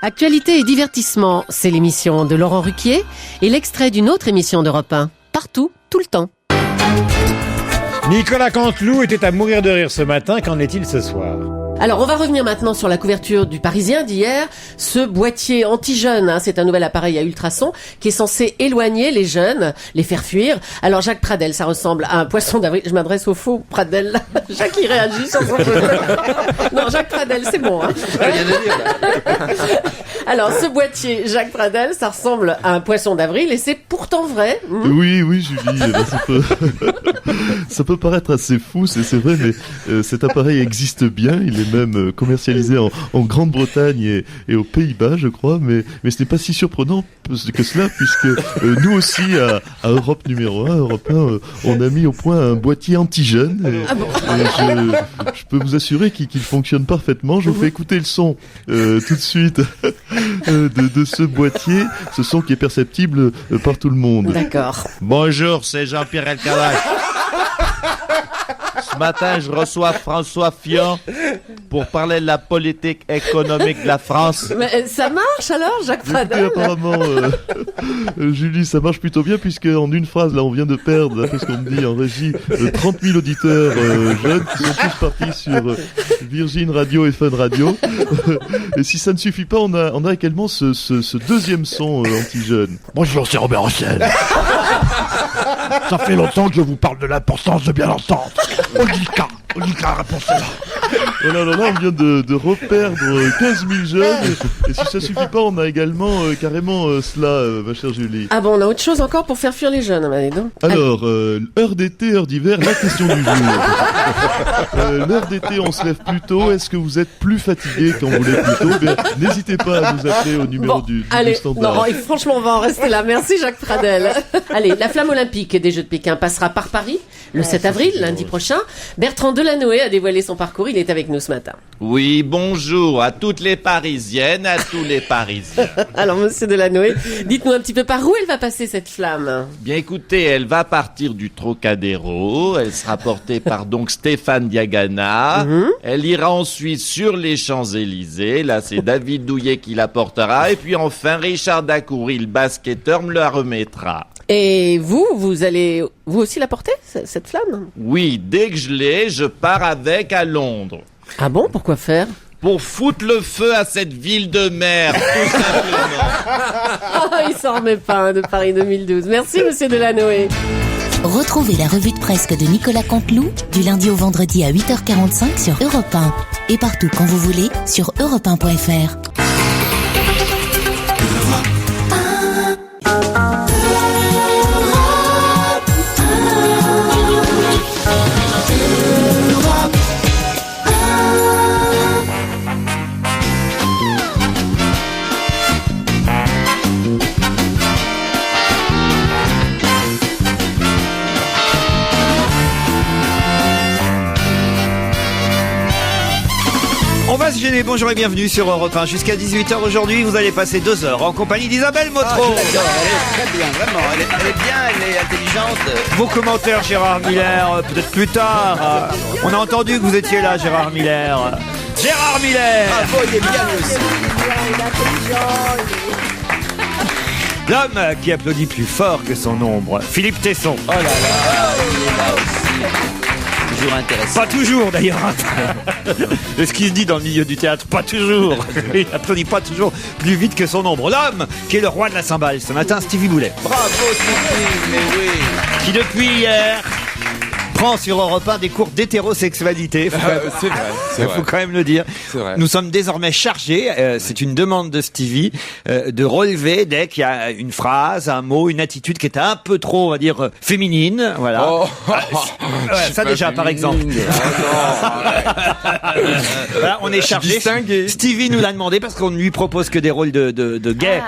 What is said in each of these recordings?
Actualité et divertissement, c'est l'émission de Laurent Ruquier et l'extrait d'une autre émission d'Europe 1. Partout, tout le temps. Nicolas Canteloup était à mourir de rire ce matin. Qu'en est-il ce soir ? Alors, on va revenir maintenant sur la couverture du Parisien d'hier. Ce boîtier anti-jeune, c'est un nouvel appareil à ultrasons qui est censé éloigner les jeunes, les faire fuir. Alors, Jacques Pradel, ça ressemble à un poisson d'avril. Je m'adresse au faux Pradel. Jacques, il réagit sur son jeu. Non, Jacques Pradel, c'est bon. Rien à dire, là. Alors, ce boîtier, Jacques Pradel, ça ressemble à un poisson d'avril et c'est pourtant vrai. Oui, Julie, ça peut paraître assez fou, c'est vrai, mais cet appareil existe bien, il est même commercialisé en Grande-Bretagne et aux Pays-Bas, je crois, mais ce n'est pas si surprenant que cela, puisque nous aussi, à Europe numéro 1, Europe 1, on a mis au point un boîtier anti-jeune, et je peux vous assurer qu'il fonctionne parfaitement. Je vous fais écouter le son tout de suite de ce boîtier, ce son qui est perceptible par tout le monde. D'accord. Bonjour, c'est Jean-Pierre Elkabbach. Ce matin, je reçois François Fillon pour parler de la politique économique de la France. Mais ça marche alors, Jacques Pradel? Écoutez, apparemment, Julie, ça marche plutôt bien, puisque en une phrase, là, on vient de perdre, d'après ce qu'on me dit en régie, 30 000 auditeurs jeunes qui sont tous partis sur Virgin Radio et Fun Radio. Et si ça ne suffit pas, on a également ce deuxième son anti-jeune. Bonjour, c'est Robert Hossein. Ça fait longtemps que je vous parle de l'importance de bien entendre. Olika, réponse-là. Voilà, on vient de reperdre 15 000 jeunes. Et si ça suffit pas, on a également carrément cela, ma chère Julie. Ah bon, on a autre chose encore pour faire fuir les jeunes, donc. Alors, heure d'été, heure d'hiver, la question du jour. L'heure d'été, on se lève plus tôt. Est-ce que vous êtes plus fatigué quand vous lèvez plus tôt? N'hésitez pas à nous appeler au numéro du standard. Non, franchement, on va en rester là. Merci Jacques Pradel. Allez, la flamme olympique des Jeux de Pékin passera par Paris le 7 avril, lundi prochain. Bertrand Delanoë a dévoilé son parcours. Il est avec nous ce matin. Oui, bonjour à toutes les Parisiennes, à tous les Parisiens. Alors, monsieur Delanoë, dites-nous un petit peu par où elle va passer cette flamme. Bien écoutez, elle va partir du Trocadéro, elle sera portée par donc Stéphane Diagana, elle ira ensuite sur les Champs-Élysées, là c'est David Douillet qui la portera, et puis enfin Richard Dacoury, le basketteur, me la remettra. Et vous allez vous aussi la porter, cette flamme? Oui, dès que je l'ai, je pars avec à Londres. Ah bon, pourquoi faire? Pour foutre le feu à cette ville de merde, tout simplement. Oh, il s'en remet pas de Paris 2012. Merci, monsieur Delanoë. Retrouvez la revue de presse de Nicolas Canteloup du lundi au vendredi à 8h45 sur Europe 1 et partout quand vous voulez sur europe1.fr. On va se gêner, bonjour et bienvenue sur Europe 1. Jusqu'à 18h aujourd'hui, vous allez passer 2 heures en compagnie d'Isabelle Motro. Je l'adore, elle est très bien, vraiment, elle est bien, elle est intelligente. Vos commentaires, Gérard Miller, peut-être plus tard. On a entendu que vous étiez là, Gérard Miller. Gérard Miller. Bravo, il est bien lui aussi. L'homme qui applaudit plus fort que son ombre, Philippe Tesson. Oh là là, il est là aussi. Toujours intéressant. Pas toujours d'ailleurs. De ce qui se dit dans le milieu du théâtre, pas toujours. Il applaudit pas toujours plus vite que son ombre. L'homme qui est le roi de la cymbale ce matin, Stevie Boulet. Bravo Stevie, mais oui. Qui depuis hier prend sur Europe 1 des cours d'hétérosexualité. C'est vrai. Il faut quand même le dire. C'est vrai. Nous sommes désormais chargés, c'est une demande de Stevie, de relever dès qu'il y a une phrase, un mot, une attitude qui est un peu trop, on va dire, féminine. Voilà. Oh, Ça déjà, par exemple. Voilà, on est chargé. Distingué. Stevie nous l'a demandé parce qu'on ne lui propose que des rôles de gays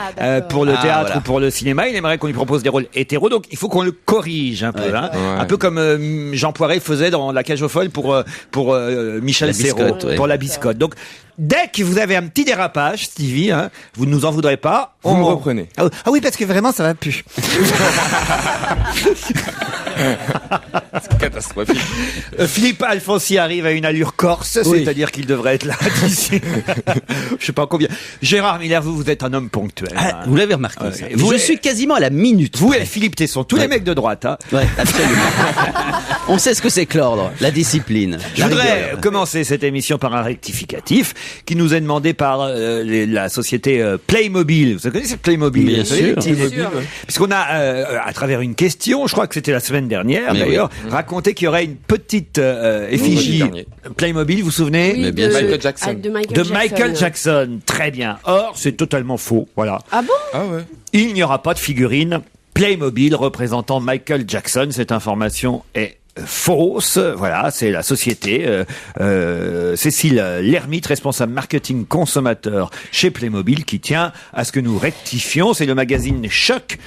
pour le théâtre voilà. ou pour le cinéma. Il aimerait qu'on lui propose des rôles hétéros, donc il faut qu'on le corrige un peu. Ouais. Hein. Un peu comme Jean Poiret faisait dans La Cage aux Folles pour Michel Serrault, pour La Biscotte. Donc, dès que vous avez un petit dérapage, Stevie, hein, vous ne nous en voudrez pas. Vous me reprenez. Ah oui, parce que vraiment, ça va plus. C'est catastrophique. Philippe Alfonsi arrive à une allure corse, c'est-à-dire qu'il devrait être là d'ici. Je sais pas combien. Gérard Miller, vous êtes un homme ponctuel. Ah, vous l'avez remarqué. Je suis quasiment à la minute. Vous et Philippe Tesson, tous les mecs de droite. Hein. Ouais, absolument. On sait ce que c'est que l'ordre, la discipline. Je voudrais commencer cette émission par un rectificatif qui nous est demandé par la société Playmobil. Vous connaissez Playmobil? Bien sûr. Puisqu'on a, à travers une question, je crois que c'était la semaine dernière d'ailleurs, raconté qu'il y aurait une petite effigie Playmobil, vous vous souvenez? Oui, bien sûr. Michael Jackson. De Michael Jackson. Très bien. Or, c'est totalement faux. Voilà. Ah bon? Ah ouais. Il n'y aura pas de figurine Playmobil représentant Michael Jackson. Cette information est fausse. Voilà, c'est la société Cécile Lermite, responsable marketing consommateur chez Playmobil, qui tient à ce que nous rectifions. C'est le magazine Choc,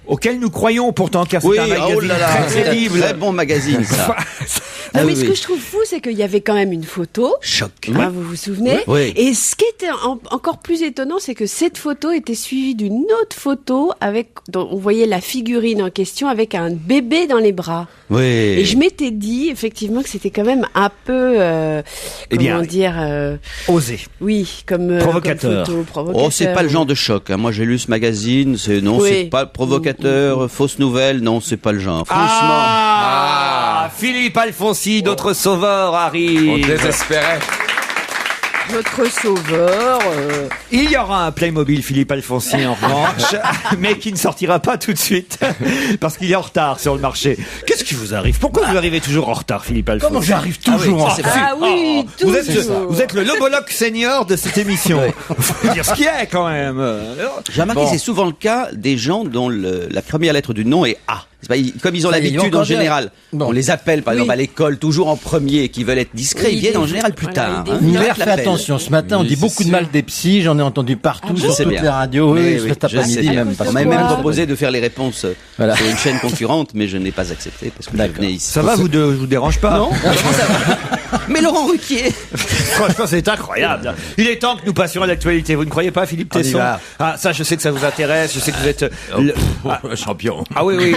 auquel nous croyons pourtant, car c'est un magazine très crédible. Très bon magazine, ça. Non, mais ce que je trouve fou, c'est qu'il y avait quand même une photo. Choc. Hein, vous vous souvenez? Oui. Et ce qui était encore plus étonnant, c'est que cette photo était suivie d'une autre photo dont on voyait la figurine en question avec un bébé dans les bras. Oui. Et je m'étais dit, effectivement, que c'était quand même un peu, osé. Oui, comme provocateur. Comme photo, provocateur. Oh, c'est pas le genre de choc. Hein. Moi, j'ai lu ce magazine. C'est pas provocateur, fausse nouvelle. Non, c'est pas le genre. Franchement. Philippe Alfonsi, notre sauveur arrive. On désespérait. Votre sauveur. Il y aura un Playmobil Philippe Alfonsi en revanche, mais qui ne sortira pas tout de suite parce qu'il est en retard sur le marché. Qu'est-ce qui vous arrive? Pourquoi vous arrivez toujours en retard, Philippe Alfonsi? Comment j'arrive toujours en retard? Ah oui, vous êtes le Loboloc senior de cette émission. Faut dire ce qu'il y a quand même. J'ai remarqué, c'est souvent le cas des gens dont la première lettre du nom est A. Comme ils ont l'habitude en général, on les appelle par exemple à l'école toujours en premier, qui veulent être discrets, ils viennent en général plus tard. Miller, fais attention, ce matin on dit beaucoup de mal des psys, j'en ai entendu partout sur toutes les radios, cet après-midi même. On m'a même proposé de faire les réponses sur une chaîne concurrente, mais je n'ai pas accepté parce que je venais ici. Ça va, vous dérange pas? Non, ça va. Mais Laurent Ruquier, franchement, c'est incroyable. Il est temps que nous passions à l'actualité. Vous ne croyez pas, Philippe Tesson? Ah, ça, je sais que ça vous intéresse. Je sais que vous êtes champion. Ah oui.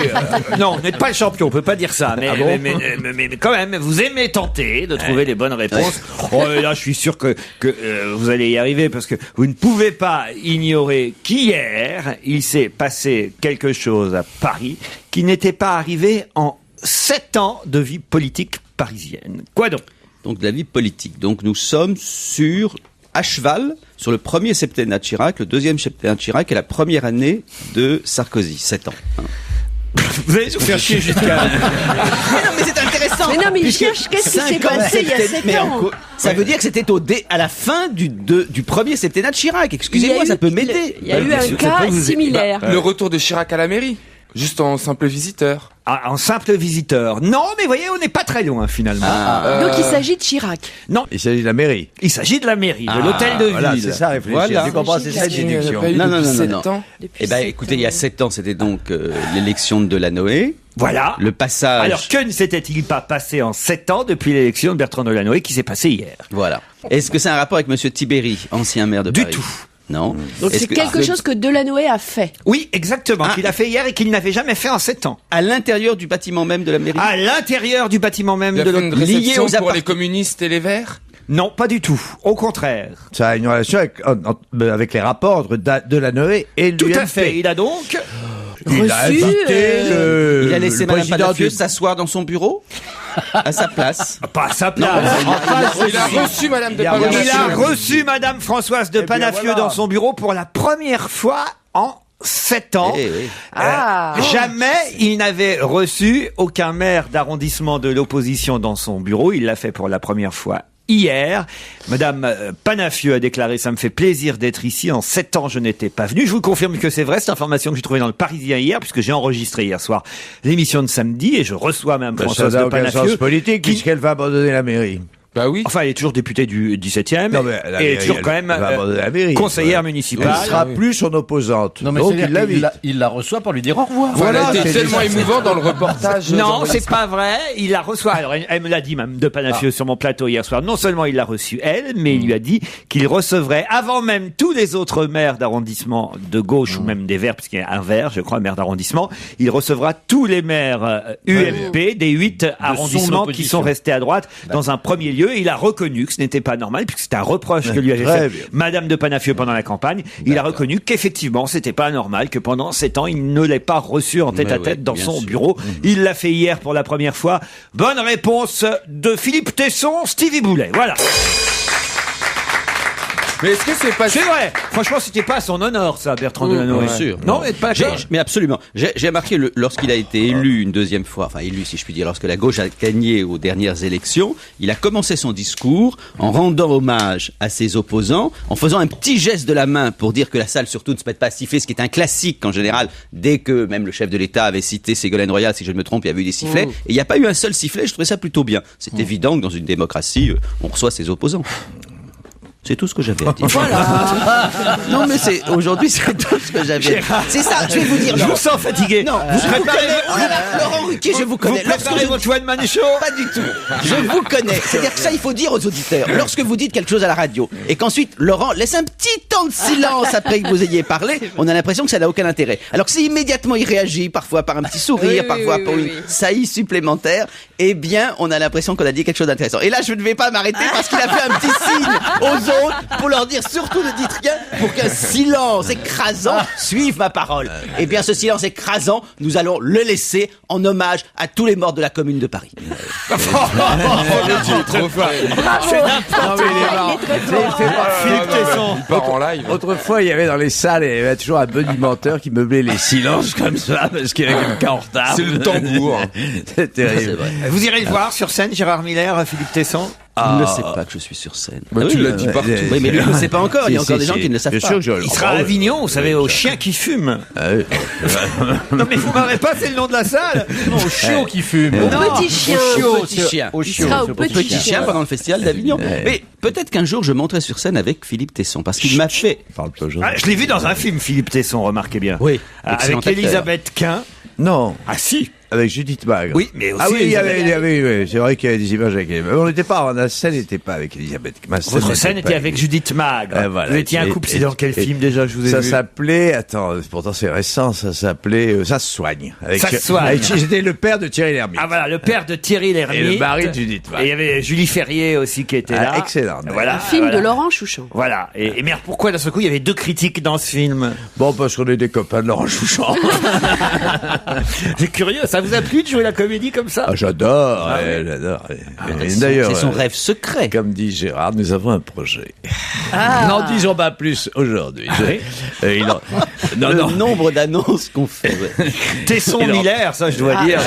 Non, vous n'êtes pas le champion. On peut pas dire ça. Mais quand même, vous aimez tenter de trouver les bonnes réponses. Oh, et là, je suis sûr que vous allez y arriver parce que vous ne pouvez pas ignorer qu'hier, il s'est passé quelque chose à Paris qui n'était pas arrivé en 7 ans de vie politique parisienne. Quoi donc? Donc de la vie politique. Donc nous sommes à cheval sur le premier septennat de Chirac, le deuxième septennat de Chirac et la première année de Sarkozy, 7 ans. Vous allez nous faire chier jusqu'à... mais c'est intéressant. Mais non, mais qu'est-ce qui s'est passé il y a 7 ans? Ça veut dire que c'était à la fin du premier septennat de Chirac. Excusez-moi, ça peut m'aider. Il y a eu un cas similaire. Le retour de Chirac à la mairie. Juste en simple visiteur. Ah, en simple visiteur. Non, mais voyez, on n'est pas très loin finalement. Donc il s'agit de Chirac. Non, il s'agit de la mairie. Il s'agit de la mairie, de l'hôtel de ville. Voilà, c'est ça, réfléchir. Voilà. Tu comprends, c'est ça la déduction. Non. Eh ben, écoutez, il y a 7 ans, c'était donc l'élection de Delanoë. Voilà. Le passage. Alors, que ne s'était-il pas passé en 7 ans depuis l'élection de Bertrand Delanoë qui s'est passée hier? Voilà. Est-ce que c'est un rapport avec Monsieur Tibéri, ancien maire de Paris? Du tout. Non. Donc c'est quelque chose que Delanoë a fait. Oui, exactement. Qu'il a fait hier et qu'il n'avait jamais fait en 7 ans. À l'intérieur du bâtiment même de la mairie? À l'intérieur du bâtiment même de l'hôtel. Lié pour les communistes et les Verts? Non, pas du tout. Au contraire. Ça a une relation avec les rapports entre Delanoë et l'UMP. Tout à fait. Il a donc... Il a laissé Madame Palafieux s'asseoir dans son bureau à sa place. Pas à sa place. Il a reçu Madame de Palafieux. Il a reçu Madame Françoise de Palafieux dans son bureau pour la première fois en 7 ans. Jamais il n'avait reçu aucun maire d'arrondissement de l'opposition dans son bureau. Il l'a fait pour la première fois hier. Madame Palafieux a déclaré: ça me fait plaisir d'être ici. En 7 ans, je n'étais pas venu. Je vous confirme que c'est vrai. C'est l'information que j'ai trouvée dans le Parisien hier, puisque j'ai enregistré hier soir l'émission de samedi et je reçois Madame Françoise de Palafieux. Ça n'a aucun sens politique puisqu'elle va abandonner la mairie. Bah oui. Enfin, elle est toujours députée du 17e. Non, mais et elle est toujours quand même conseillère municipale. Elle sera plus son opposante. Non, mais donc il la reçoit pour lui dire au revoir. Voilà, c'était tellement émouvant dans le reportage. Non, c'est pas vrai. Il la reçoit. Alors, elle me l'a dit, Mme de Panafieux, sur mon plateau hier soir. Non seulement il l'a reçue, elle, mais il lui a dit qu'il recevrait, avant même tous les autres maires d'arrondissement de gauche ou même des Verts, puisqu'il y a un Vert, je crois, maire d'arrondissement, il recevra tous les maires UMP des 8 arrondissements qui sont restés à droite dans un premier lieu. Et il a reconnu que ce n'était pas normal, puisque c'était un reproche que lui avait fait Madame de Panafieux pendant la campagne. Il a reconnu qu'effectivement, c'était pas normal que pendant 7 ans, il ne l'ait pas reçu en tête-à-tête dans son bureau. Il l'a fait hier pour la première fois. Bonne réponse de Philippe Tesson, Stevie Boulet. Voilà. Mais est-ce que c'est pas... C'est vrai. Franchement, c'était pas à son honneur, ça, Bertrand Delanoë. Bien sûr. Non, mais pas d'accord. Mais absolument. J'ai remarqué, lorsqu'il a été élu une deuxième fois, enfin élu si je puis dire, lorsque la gauche a gagné aux dernières élections, il a commencé son discours en rendant hommage à ses opposants, en faisant un petit geste de la main pour dire que la salle surtout ne se mette pas à siffler, ce qui est un classique en général. Dès que même le chef de l'État avait cité Ségolène Royal, si je ne me trompe, il y avait eu des sifflets. Et il n'y a pas eu un seul sifflet, je trouvais ça plutôt bien. C'est évident que dans une démocratie, on reçoit ses opposants. C'est tout ce que j'avais à dire. Voilà. Non, mais aujourd'hui, c'est tout ce que j'avais à dire. C'est ça, je vais vous dire. Je vous sens fatigué. Non, vous préparez. Oh là là, Laurent Ruquier, je vous connais. Vous préparez votre one-man show? Pas du tout. Je vous connais. C'est-à-dire que ça, il faut dire aux auditeurs. Lorsque vous dites quelque chose à la radio, et qu'ensuite, Laurent laisse un petit temps de silence après que vous ayez parlé, on a l'impression que ça n'a aucun intérêt. Alors que si immédiatement il réagit, parfois par un petit sourire, parfois pour une saillie supplémentaire, eh bien, on a l'impression qu'on a dit quelque chose d'intéressant. Et là, je ne vais pas m'arrêter parce qu'il a fait un petit signe aux autres pour leur dire surtout ne dites rien pour qu'un silence écrasant suive ma parole. Eh bien, ce silence écrasant, nous allons le laisser en hommage à tous les morts de la Commune de Paris. Autrefois, il y avait dans les salles, il y avait toujours un bonimenteur qui meublait les silences comme ça parce qu'il y avait quelqu'un en retard. C'est le tambour. C'est terrible. Vous irez le voir sur scène, Gérard Miller, Philippe Tesson? Il ne sait pas que je suis sur scène. Bah, tu l'as dit partout. Oui, mais lui ne sait pas encore. Il y a encore des gens qui ne le savent pas. Il sera à Avignon, vous savez, au chien qui fume. Non, mais vous m'arrêtez pas, c'est le nom de la salle. Non, au chiot qui fume. Au petit chien. Au Il sera au petit chien pendant le festival d'Avignon. Mais peut-être qu'un jour je monterai sur scène avec Philippe Tesson parce qu'il m'a fait. Je l'ai vu dans un film, Philippe Tesson, remarquez bien. Oui. Avec Elisabeth Quint. Non. Ah si. Avec Judith Mag. Oui, mais aussi. Ah oui, il y avait, c'est vrai qu'il y avait des images avec elle. Mais on n'était pas, la scène n'était pas avec Elisabeth. Votre scène était avec Judith Mag. Voilà. Vous étiez un couple, c'est dans quel film déjà, je vous ai vu? Ça s'appelait, attends, pourtant c'est récent, ça s'appelait, Ça se soigne. Ça se soigne. J'étais le père de Thierry Lhermitte. Ah voilà, le père de Thierry Lhermitte. Et le mari de Judith Mag. Et il y avait Julie Ferrier aussi qui était là. Excellent. Voilà. Un film de Laurent Chouchon. Voilà. Et merde, pourquoi d'un seul coup il y avait 2 critiques dans ce film? Bon, parce qu'on est des copains de Laurent Chouchon. C'est curieux, ça vous a plu de jouer la comédie comme ça? Ah, j'adore, j'adore. D'ailleurs, c'est son rêve secret. Comme dit Gérard, nous avons un projet. N'en disons pas plus aujourd'hui. Le nombre d'annonces qu'on fait. Tesson Miller, ça je dois dire.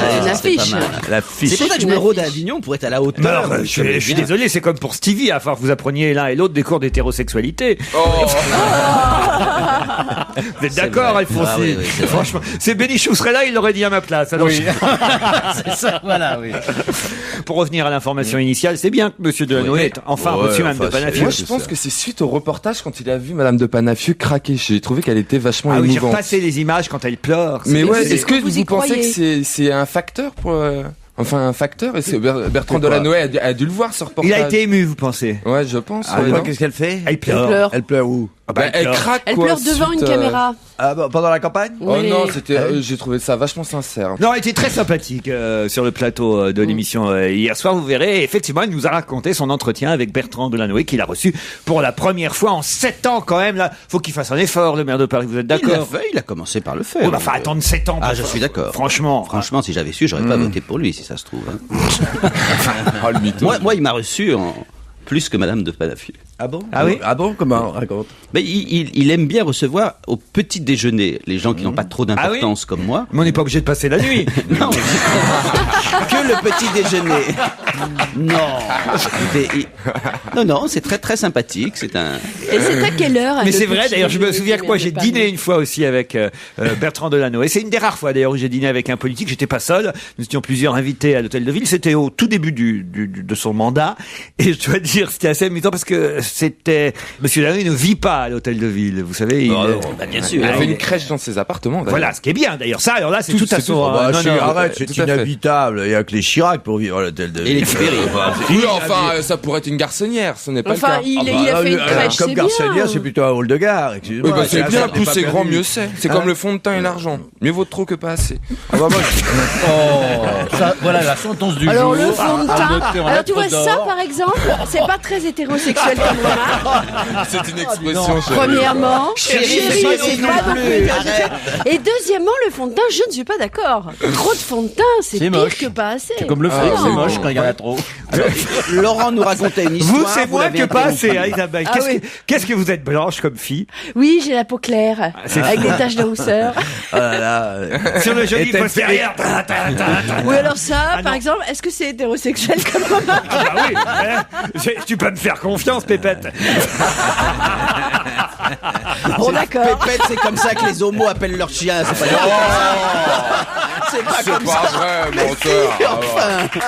L'affiche. C'est pour ça que je me rôde à Avignon pour être à la hauteur. Non, je suis désolé, c'est comme pour Stevie, à part que vous appreniez l'un et l'autre des cours d'hétérosexualité. Vous êtes d'accord, Alphonsine? Franchement, c'est Bénichou serait là, il l'aurait dit à ma place. Alors C'est ça, voilà, oui. Pour revenir à l'information initiale, c'est bien que Monsieur Delanoë ait enfin reçu Madame de Panafieux. Moi, je pense que c'est suite au reportage quand il a vu Madame de Panafieux craquer. J'ai trouvé qu'elle était vachement émouvante. Ah oui, j'ai repassé les images quand elle pleure. Mais ouais, est-ce que vous pensez croyez que c'est un facteur pour... Enfin, un facteur, et c'est Bertrand Delanoë a dû le voir, ce reportage. Il a été ému, vous pensez? Ouais, je pense. Qu'est-ce qu'elle fait? Elle pleure. Elle pleure où? Elle craque, Elle quoi, pleure devant une caméra. Ah, pendant la campagne? Oh non, j'ai trouvé ça vachement sincère. Non, elle était très sympathique sur le plateau de l'émission hier soir. Vous verrez, effectivement, elle nous a raconté son entretien avec Bertrand Delanoë qu'il a reçu pour la première fois en 7 ans quand même. Là, faut qu'il fasse un effort, le maire de Paris. Vous êtes d'accord? Il a commencé par le faire. Oui, enfin, attendre 7 ans. Ah, je suis d'accord. Franchement, si j'avais su, j'aurais pas voté pour lui, si ça se trouve. Moi, il m'a reçu en plus que Madame de Panafieux. Ah bon? Ah oui? Ah bon, comment? Raconte. Mais il aime bien recevoir au petit déjeuner les gens qui n'ont pas trop d'importance comme moi. Mais on n'est pas obligé de passer la nuit. Non. Que le petit déjeuner. Non. Non, c'est très très sympathique. C'est un. Et c'est à quelle heure? Mais c'est vrai, d'ailleurs, je me souviens que moi j'ai dîné une fois aussi avec Bertrand Delanoë. Et c'est une des rares fois d'ailleurs où j'ai dîné avec un politique. J'étais pas seul. Nous étions plusieurs invités à l'Hôtel de Ville. C'était au tout début de son mandat. Et je dois dire, c'était assez amusant parce que Monsieur Delanoë ne vit pas à l'Hôtel de Ville. Vous savez, bien sûr. Il a fait une crèche dans ses appartements. D'ailleurs. Voilà, ce qui est bien d'ailleurs. Ça, alors là, c'est tout à son. Arrête, c'est inhabitable. Il y a que les Chirac pour vivre à l'Hôtel de Ville. Et les Ferry. Oui, enfin, ça pourrait être une garçonnière. Ce n'est pas le cas. Il a fait une crèche, comme c'est bien. garçonnière, c'est plutôt un hall de gare. Oui, bah, c'est bien, plus c'est grand, mieux c'est. C'est comme le fond de teint et l'argent. Mieux vaut trop que pas assez. Oh, ça, voilà la sentence du Alors jour. le fond de teint. noter en Alors tu vois lettres ça d'or. par exemple, c'est pas très hétérosexuel comme remarque. C'est une expression. Premièrement, Chérie, c'est pas non plus. arrête. Et deuxièmement, le fond de teint, je ne suis pas d'accord. Trop de fond de teint, c'est C'est pire moche. que pas assez. C'est comme le fric, c'est moche quand il y en a trop. Laurent nous racontait une histoire. Vous, c'est moins l'avez que pas interrompu. assez, hein, Isabelle. Ah oui. Qu'est-ce que vous êtes blanche comme fille? Oui, j'ai la peau claire, avec des taches de rousseur. Oh là là. Sur le joli postérieur. Ou alors ça, par exemple, est-ce que c'est hétérosexuel comme remarque? Ah bah oui, tu peux me faire confiance, Pépette. Bon, d'accord. Pépette, c'est comme ça que les homos appellent leurs chiens. C'est pas C'est pas C'est comme pas ça. vrai, Les menteur. filles, Ah ouais. enfin.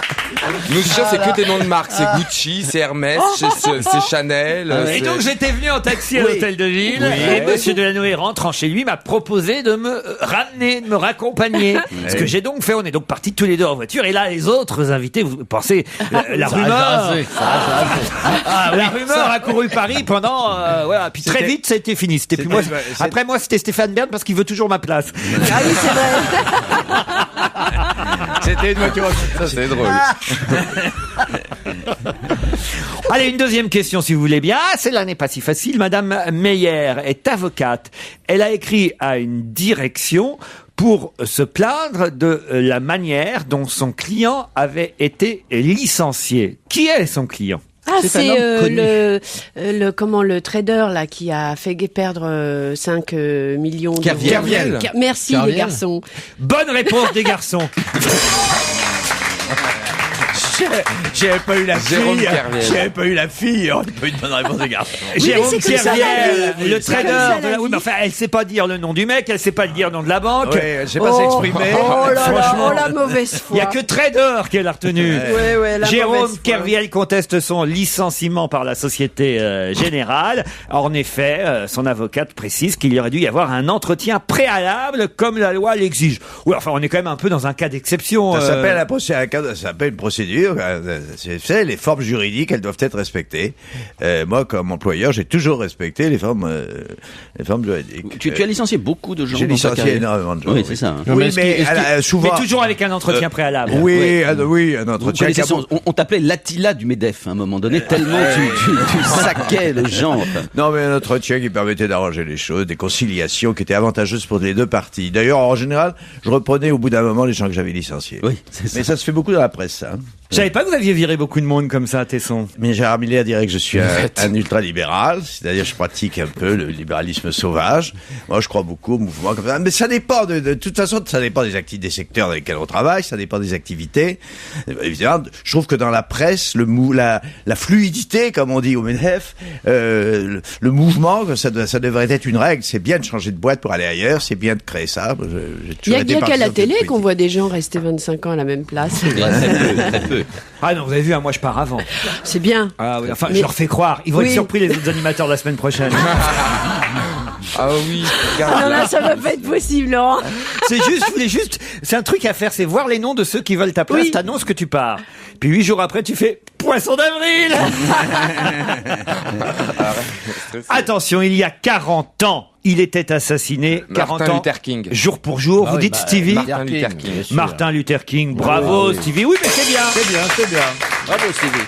Nous, déjà, c'est que des noms de marques. C'est Gucci, c'est Hermès, c'est Chanel. Et donc j'étais venu en taxi à Oui. l'Hôtel de Ville et Monsieur Delanoë rentrant chez lui m'a proposé de me ramener, de me raccompagner. Ce que j'ai donc fait, on est donc partis tous les deux en voiture et là les autres invités, vous pensez la rumeur, la rumeur a couru Paris pendant voilà, puis très vite ça a été fini. C'était plus moi. Après moi c'était Stéphane Bern parce qu'il veut toujours ma place. Ah oui, c'est vrai. C'était une voiture. Ça, c'est drôle. Allez, une deuxième question si vous voulez bien. Ah, celle-là n'est pas si facile. Madame Meyer est avocate. Elle a écrit à une direction pour se plaindre de la manière dont son client avait été licencié. Qui est son client? Ah, C'est c'est un homme connu. le trader là qui a fait perdre 5 millions d'euros. Kerviel. Merci Kerviel. les garçons. Bonne réponse des garçons. J'avais pas eu la Jérôme fille. Kerviel. J'avais pas eu la fille. On n'a pas eu de bonne réponse des garçons. Jérôme mais c'est comme ça, la Kerviel, vie. le C'est comme trader. ça, la de la- Oui, vie. mais enfin, elle sait pas dire le nom du mec, elle sait pas dire le nom de la banque. Oui, je sais pas s'exprimer. Oh là là, Franchement, oh la mauvaise Il y a foi. que trader qu'elle a retenu. Ouais, la Jérôme mauvaise foi. Kerviel conteste son licenciement par la Société Générale. En effet, son avocate précise qu'il y aurait dû y avoir un entretien préalable comme la loi l'exige. Oui, enfin, on est quand même un peu dans un cas d'exception. Ça s'appelle ça s'appelle une procédure. C'est les formes juridiques, elles doivent être respectées. Moi, comme employeur, j'ai toujours respecté les formes juridiques. Tu as licencié beaucoup de gens. J'ai dans ta licencié carrière. énormément de gens. Oui, c'est ça. hein. Oui, mais souvent. Mais toujours avec un entretien préalable. Oui, un Vous entretien. connaissez on t'appelait l'Attila du MEDEF à un moment donné, tellement tu saquais les gens. Enfin. Non, mais un entretien qui permettait d'arranger les choses, des conciliations qui étaient avantageuses pour les deux parties. D'ailleurs, en général, je reprenais au bout d'un moment les gens que j'avais licenciés. Oui, c'est ça. Mais ça se fait beaucoup dans la presse, ça. Je savais pas que vous aviez viré beaucoup de monde comme ça à Tesson. Mais Gérard Miller dirait que je suis un ultra-libéral, c'est-à-dire je pratique un peu le libéralisme sauvage. Moi, je crois beaucoup au mouvement comme ça. Mais ça dépend de toute façon, ça dépend des secteurs dans lesquels on travaille, ça dépend des activités. Évidemment, je trouve que dans la presse, la fluidité, comme on dit au MEDEF, le mouvement, ça devrait être une règle. C'est bien de changer de boîte pour aller ailleurs, c'est bien de créer ça. Il y a qu'à la télé qu'on voit des gens rester 25 ans à la même place. Très peu. Ah non, vous avez vu, hein, moi je pars avant. C'est bien. Ah oui, enfin, Mais- je leur fais croire. Ils vont Oui. être surpris, les autres animateurs, la semaine prochaine. Ah oui, Ah non, là, ça va pas être possible, Laurent. C'est un truc à faire, c'est voir les noms de ceux qui veulent ta place, Oui. t'annonces que tu pars. Puis 8 jours après, tu fais Poisson d'avril. Attention, il y a 40 ans, il était assassiné. 40 Martin ans, Luther King. jour pour jour. Vous dites Stevie Martin Luther King. Martin Luther King, bravo Stevie. Oui, mais c'est bien. C'est bien. Bravo, Stevie.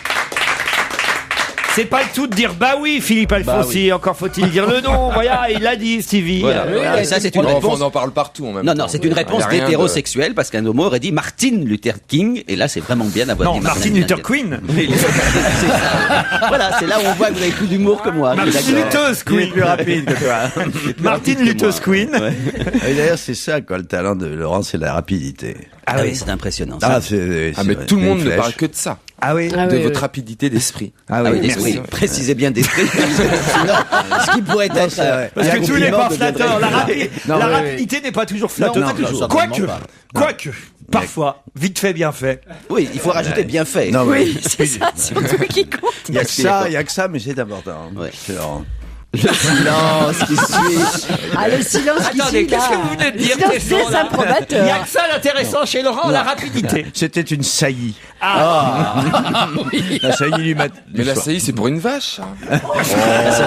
C'est pas le tout de dire bah oui, Philippe Alfonsi, encore faut-il dire le nom. Voilà, il l'a dit, Stevie. Voilà. Et ça, c'est une Enfin, réponse. on en parle partout en même temps. Non, c'est une réponse Il y a rien de- d'hétérosexuel parce qu'un homo aurait dit Martin Luther King, et là, c'est vraiment bien d'avoir Non, dit Martin Luther Queen. Oui, c'est ça. Voilà, c'est là où on voit que vous avez plus d'humour que moi. Martin Luther Queen. plus rapide que toi. Martin Luther Queen. Et d'ailleurs, c'est ça, quoi, le talent de Laurent, c'est la rapidité. Ah oui, c'est impressionnant. Ah, mais tout le monde ne parle que de ça. Ah oui. De votre rapidité d'esprit. Ah oui, d'esprit. Précisez bien d'esprit. Sinon, ce qui pourrait être. Parce que tout n'est pas flatteur. La oui. rapidité n'est pas toujours flatteur. Non, toujours. Quoique, parfois, vite fait, bien fait. Oui, il faut rajouter bien fait. Non, Oui, c'est ça, c'est le truc qui compte. Il y a que ça, mais c'est important. Ouais. C'est Laurent. Le silence qui suit. Ah, le silence qui Attendez, suit, qu'est-ce là. que vous venez de dire, Le silence Tesson, très là improbateur. Il y a que ça d'intéressant chez Laurent, la rapidité. C'était une saillie. La saillie du matin. Mais la saillie, c'est pour une vache. hein.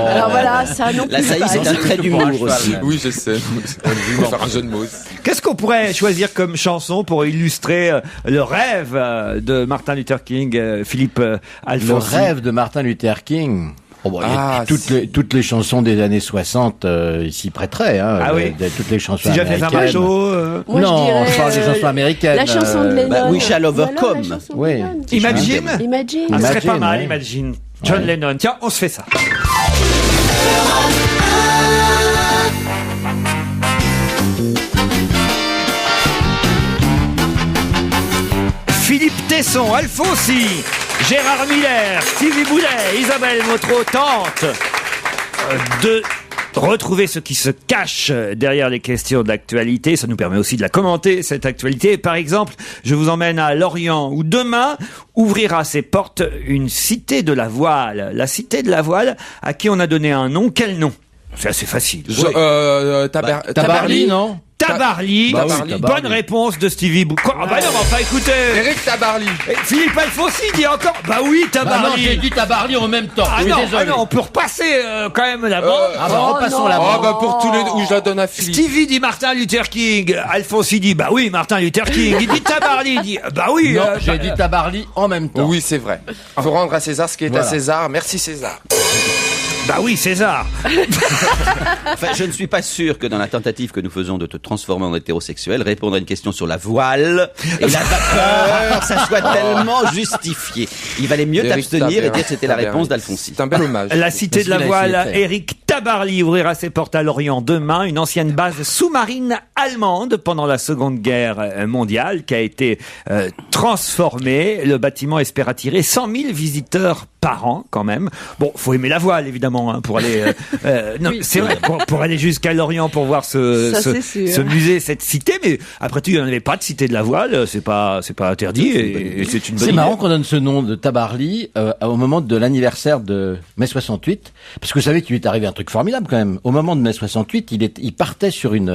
Alors voilà, ça non plus. La saillie, c'est un trait d'humour aussi. Oui, je sais. Je vais faire un jeu de mots. Qu'est-ce qu'on pourrait choisir comme chanson pour illustrer le rêve de Martin Luther King, Philippe Le Alfonsi? rêve de Martin Luther King. Oh, bah, Ah, toutes les chansons des années 60 s'y prêteraient. Hein, Ah oui. Toutes les chansons Si j'avais fait un américaines. macho, Moi, non, je dirais, je parle des chansons américaines. La chanson de Lennon. bah, We Shall Ou alors Overcome. la chanson de Oui. Lennon. Imagine. Imagine. Ce serait pas Imagine, mal, ouais. Imagine. John Ouais. Lennon. Tiens, on se fait ça. Philippe Tesson, Alfonsi, Gérard Miller, Stevie Boulet, Isabelle Motro tentent de retrouver ce qui se cache derrière les questions de l'actualité. Ça nous permet aussi de la commenter, cette actualité. Par exemple, je vous emmène à Lorient, où demain ouvrira ses portes une cité de la voile. La cité de la voile, à qui on a donné un nom. Quel nom? C'est assez facile. Tabarly, non? Tabarly. Bah oui, Tabarly. Bonne réponse de Stevie Boulet. Ah bah non, mais enfin écoutez. Eric Tabarly. Et Philippe Alfonsi dit encore, bah oui, Tabarly. Bah non, j'ai dit Tabarly en même temps. Ah Oui, non, désolé. on peut repasser quand même la bande. Ah bah, repassons la Oh, bande. bah pour tous les deux, où je la donne à Philippe. Stevie dit Martin Luther King. Alfonsi dit, bah oui, Martin Luther King. Il dit Tabarly, il dit, bah oui. Non, j'ai dit Tabarly en même temps. Oui, c'est vrai. Il faut rendre à César ce qui est Voilà. à César. Merci César. Bah oui, César. Enfin, je ne suis pas sûr que dans la tentative que nous faisons de te transformer en hétérosexuel, répondre à une question sur la voile et la vapeur, ça soit tellement justifié. Il valait mieux Éric t'abstenir et Tabarly. dire que c'était la réponse d'Alfonsi. C'est un bel hommage. La cité de la qu'il a voile, essayé de faire. Éric Tabarly ouvrira ses portes à Lorient demain, une ancienne base sous-marine allemande pendant la Seconde Guerre mondiale qui a été transformée. Le bâtiment espère attirer 100 000 visiteurs par an quand même. Bon, faut aimer la voile évidemment hein, pour aller. Non, c'est vrai pour aller jusqu'à Lorient pour voir Ça, c'est sûr. ce musée, cette cité. Mais après tout, il n'y en avait pas de cité de la voile. C'est pas interdit et c'est une bonne C'est idée. marrant qu'on donne ce nom de Tabarly au moment de l'anniversaire de mai 68, parce que vous savez qu'il lui est arrivé un truc formidable quand même. Au moment de mai 68, il partait sur il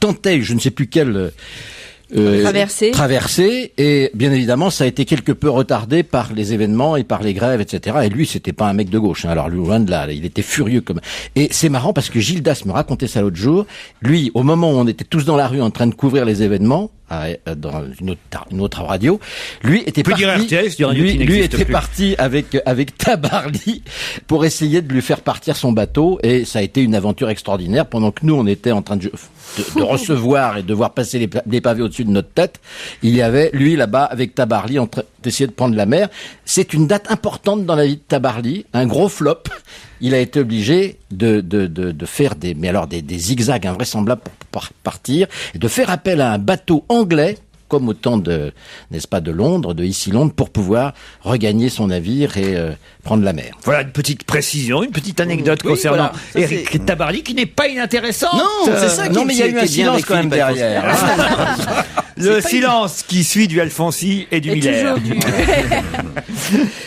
tentait, je ne sais plus quelle traversée, et bien évidemment, ça a été quelque peu retardé par les événements et par les grèves, etc. Et lui, c'était pas un mec de gauche. Hein. Alors lui, loin de là, il était furieux comme. Et c'est marrant parce que Gildas me racontait ça l'autre jour. Lui, au moment où on était tous dans la rue en train de couvrir les événements, dans une autre radio, lui était peut parti. dire RTS, dire radio qui Lui n'existe était plus. parti avec Tabarly pour essayer de lui faire partir son bateau, et ça a été une aventure extraordinaire. Pendant que nous, on était en train de recevoir et de voir passer les pavés au-dessus de notre tête, il y avait lui là-bas avec Tabarly en train d'essayer de prendre la mer. C'est une date importante dans la vie de Tabarly, un gros flop. Il a été obligé de faire des zigzags invraisemblables pour partir, et de faire appel à un bateau anglais, comme au temps de Londres, de ici Londres, pour pouvoir regagner son navire et prendre la mer. Voilà une petite précision, une petite anecdote Oui, concernant voilà. Ça, Éric Tabarly qui n'est pas inintéressante. Non, c'est ça qui Non, mais il y a eu un silence quand même derrière. Le silence qui suit du Alfonsi et du Et Miller. toujours du...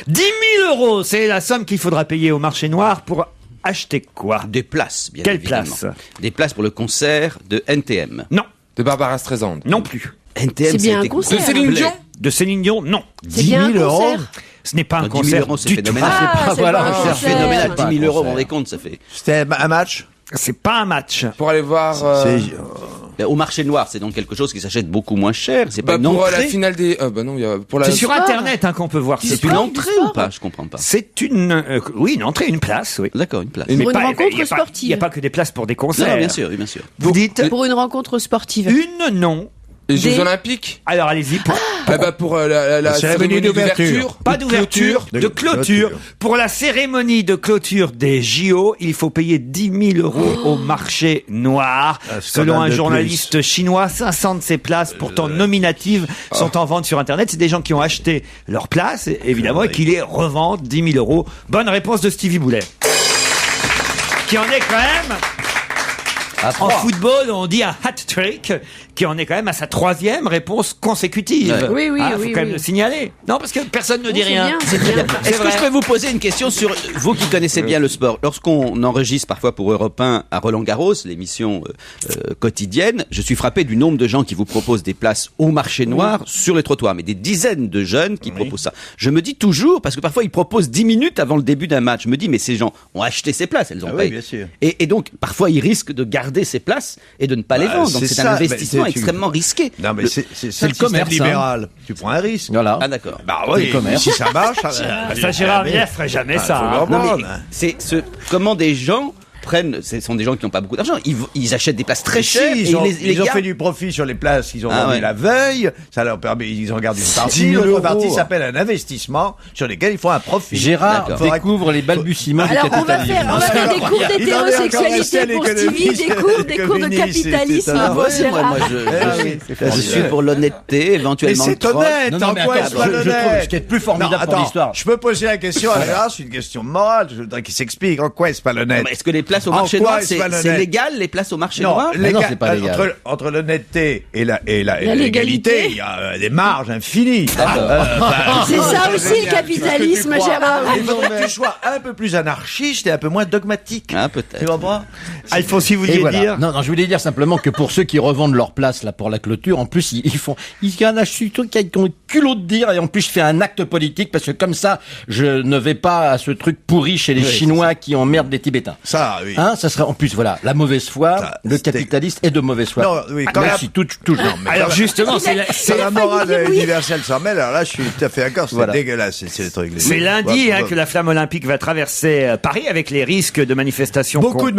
10 000 €, c'est la somme qu'il faudra payer au marché noir pour acheter quoi? Des places, bien Quelle évidemment. place? Des places pour le concert de NTM. Non. De Barbara Streisand. Non plus. NTM, C'est bien ça a un été concert. De Céline Dion. De Céline Dion, non. C'est bien un 10 000 €. concert. Ce n'est pas un 10 000 concert €, c'est du tout. phénoménal. Ah, c'est voilà, pas un un C'est concert. phénoménal, Pas 10 000 €, vous vous concert. rendez compte, ça fait. C'était un match C'est pas un match. Pour aller voir. C'est Au marché noir, c'est donc quelque chose qui s'achète beaucoup moins cher. C'est pas une pour la entrée. finale des. Bah non, il y a pour la. C'est sur Internet qu'on peut voir. C'est une entrée ou pas? Je comprends pas. C'est une, oui, une entrée, une place, oui. D'accord, une place. Pour une rencontre Il n'y sportive. a pas que des places pour des concerts. Non, bien sûr, oui, bien sûr. Vous dites Pour une rencontre sportive. une, non. Les Jeux Des- Olympiques. Alors allez-y. Pour la cérémonie d'ouverture. Pas d'ouverture, de clôture. Pour la cérémonie de clôture des JO, il faut payer 10 000 € au marché noir. Selon un journaliste chinois, 500 de ces places, pourtant nominatives, sont en vente sur Internet. C'est des gens qui ont acheté leurs places, évidemment, et qui les revendent 10 000 €. Bonne réponse de Stevie Boulet. Qui en est quand même... En football, on dit un hat-trick, qui en est quand même à sa 3e réponse consécutive. Ouais. Oui, faut quand même le signaler. Non, parce que personne ne dit rien. C'est bien. Est-ce que je peux vous poser une question sur vous qui connaissez bien le sport? Lorsqu'on enregistre parfois pour Europe 1 à Roland-Garros, l'émission quotidienne, je suis frappé du nombre de gens qui vous proposent des places au marché noir sur les trottoirs, mais des dizaines de jeunes qui proposent ça. Je me dis toujours, parce que parfois ils proposent 10 minutes avant le début d'un match, je me dis mais ces gens ont acheté ces places, elles ont payé. bien sûr. Et donc parfois ils risquent de garder ces places et de ne pas les vendre. Donc c'est un investissement extrêmement risqué. Non, mais c'est le commerce libéral. Tu prends un risque. Voilà. Ah d'accord. Bah oui, si ça marche. Ça, Gérard Miller ferait jamais ça. Non, mais c'est comment des gens ce sont des gens qui n'ont pas beaucoup d'argent. Ils achètent des places très chères. Ils ont gardent. fait du profit sur les places qu'ils ont vendues la veille. Ça leur permet, ils en gardent une partie. L'autre partie s'appelle un investissement sur lesquels ils font un profit. Gérard découvre les balbutiements du Alors on va capitalisme. faire des cours d'hétérosexualité pour Stevie, des cours de capitalisme pour Gérard. Je suis pour l'honnêteté, éventuellement. Mais c'est honnête. En quoi est-ce pas je trouve honnête? ce qui est plus formidable pour l'histoire. Je peux poser la question à Gérard, c'est une question morale. Je voudrais qu'il s'explique. En quoi est-ce pas honnête? Est-ce que les places au marché noir, c'est légal, les places au marché noir? Non, c'est pas légal. Entre l'honnêteté et la légalité, il y a des marges infinies. C'est ça aussi le capitalisme, Gérard. Il faudrait que tu sois un peu plus anarchiste et un peu moins dogmatique. Ah, peut-être. Tu comprends? Alphonse, si vous Et vouliez voilà. dire. Non, je voulais dire simplement que pour ceux qui revendent leur place là pour la clôture, en plus il y en a surtout qui ont le culot de dire, et en plus je fais un acte politique parce que comme ça je ne vais pas à ce truc pourri chez les Chinois qui emmerdent les Tibétains. Ça, oui. Hein, ça serait en plus voilà la mauvaise foi, Ça, le capitaliste est de mauvaise foi. Non, oui, quand Merci toujours. Alors justement, C'est la morale universelle s'en mêle. Alors là, je suis tout à fait d'accord. C'est dégueulasse, c'est le truc. c'est lundi que la flamme olympique va traverser Paris avec les risques de manifestations. Beaucoup de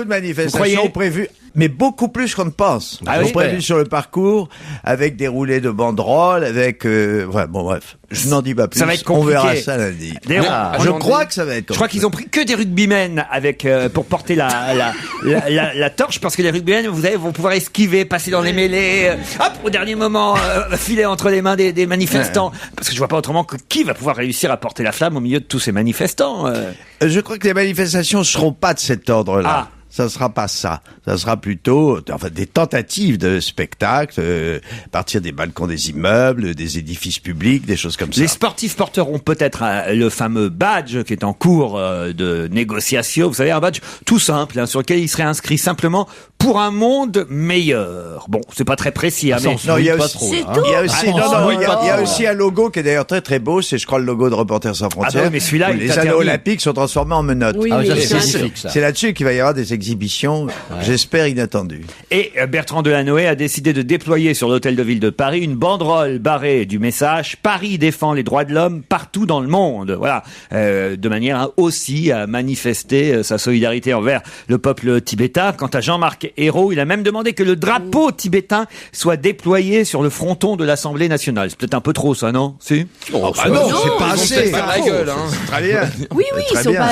manifestations prévues, mais beaucoup plus qu'on ne pense. Ah oui, prévues sur le parcours, avec des roulés de banderoles, avec... bon, bref, je n'en dis pas plus. Ça va être On compliqué. verra ça lundi. D'ailleurs, Je crois que ça va être Je crois qu'ils ont pris que des rugbymen avec pour porter la torche, parce que les rugbymen, vous savez, vont pouvoir esquiver, passer dans les mêlées, hop, au dernier moment, filer entre les mains des manifestants. Parce que je vois pas autrement que qui va pouvoir réussir à porter la flamme au milieu de tous ces manifestants. Je crois que les manifestations seront pas de cet ordre-là. Ah. Ça sera pas ça. Ça sera plutôt des tentatives de spectacle à partir des balcons des immeubles, des édifices publics, des choses comme ça. Les sportifs porteront peut-être le fameux badge qui est en cours de négociation. Vous savez, un badge tout simple sur lequel il serait inscrit simplement pour un monde meilleur. Bon, c'est pas très précis, mais Non, il y a pas aussi, trop, il là, y a aussi, hein. il y a aussi un logo qui est d'ailleurs très très beau. C'est, je crois, le logo de Reporters sans frontières. oui, mais celui-là, où il est les anneaux interdit. olympiques sont transformés en menottes. Oui, Ah, mais ça, c'est c'est un- magnifique, ça. C'est là-dessus qu'il va y avoir des exhibitions, j'espère inattendues. Et Bertrand Delanoë a décidé de déployer sur l'hôtel de ville de Paris une banderole barrée du message « Paris défend les droits de l'homme partout dans le monde ». Voilà, de manière aussi à manifester sa solidarité envers le peuple tibétain. Quant à Jean-Marc Ayrault, il a même demandé que le drapeau tibétain soit déployé sur le fronton de l'Assemblée nationale. C'est peut-être un peu trop ça, non? Si? Non, c'est pas Ils vont assez. peut-être faire la gueule, hein. C'est très bien. Oui, ils Très sont bien.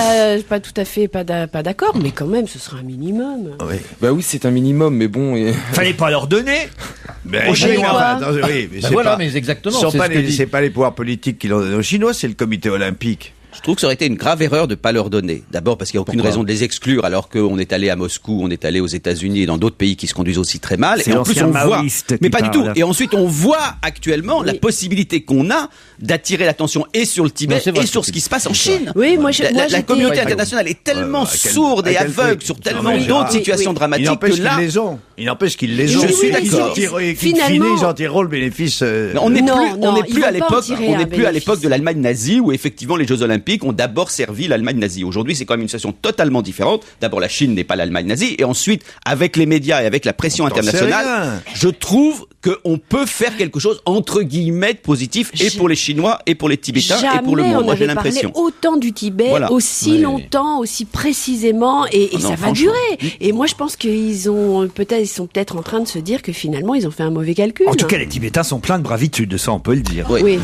pas tout à fait pas d'accord, mais quand même, ce sera un minimum. Oui. Bah oui, c'est un minimum, mais bon. Fallait pas leur donner. Ben, Aux Chinois. oui, mais Ben c'est voilà, pas, mais exactement. ce sont c'est pas ce que dit. c'est pas les pouvoirs politiques qui l'ont donné aux Chinois, c'est le comité olympique. Je trouve que ça aurait été une grave erreur de pas leur donner. D'abord parce qu'il n'y a aucune Pourquoi raison de les exclure alors qu'on est allé à Moscou, on est allé aux États-Unis et dans d'autres pays qui se conduisent aussi très mal. C'est Et en plus l'ancien on voit, maoïste qui mais pas du parle. tout. Et ensuite on voit actuellement la possibilité qu'on a d'attirer l'attention et sur le Tibet Non, c'est vrai, et sur c'est ce qui se passe en Chine. Oui, moi, La j'étais- communauté internationale est tellement sourde et aveugle sur tellement d'autres situations dramatiques Il n'empêche que là, qu'ils les ont. Il n'empêche qu'ils les ont. Je suis Qu'ils d'accord. en tirent- et Finalement- qu'in fine, ils en tireront le bénéfice. On n'est Non, plus, non, on n'est ils plus vont à pas l'époque, en tirer on un n'est plus à bénéfice. l'époque de l'Allemagne nazie où effectivement les Jeux Olympiques ont d'abord servi l'Allemagne nazie. Aujourd'hui, c'est quand même une situation totalement différente. D'abord, la Chine n'est pas l'Allemagne nazie, et ensuite, avec les médias et avec la pression On t'en sait internationale, rien. je trouve qu'on peut faire quelque chose entre guillemets de positif et pour les Chinois et pour les Tibétains et pour le Jamais monde. on Moi, j'ai avait parlé l'impression. autant du Tibet, Voilà. aussi Ouais. longtemps, aussi précisément, et Non, ça va franchement. durer. Et moi, je pense qu'ils sont peut-être en train de se dire que finalement, ils ont fait un mauvais calcul. En tout cas, les Tibétains sont pleins de bravitude, ça on peut le dire. Oui.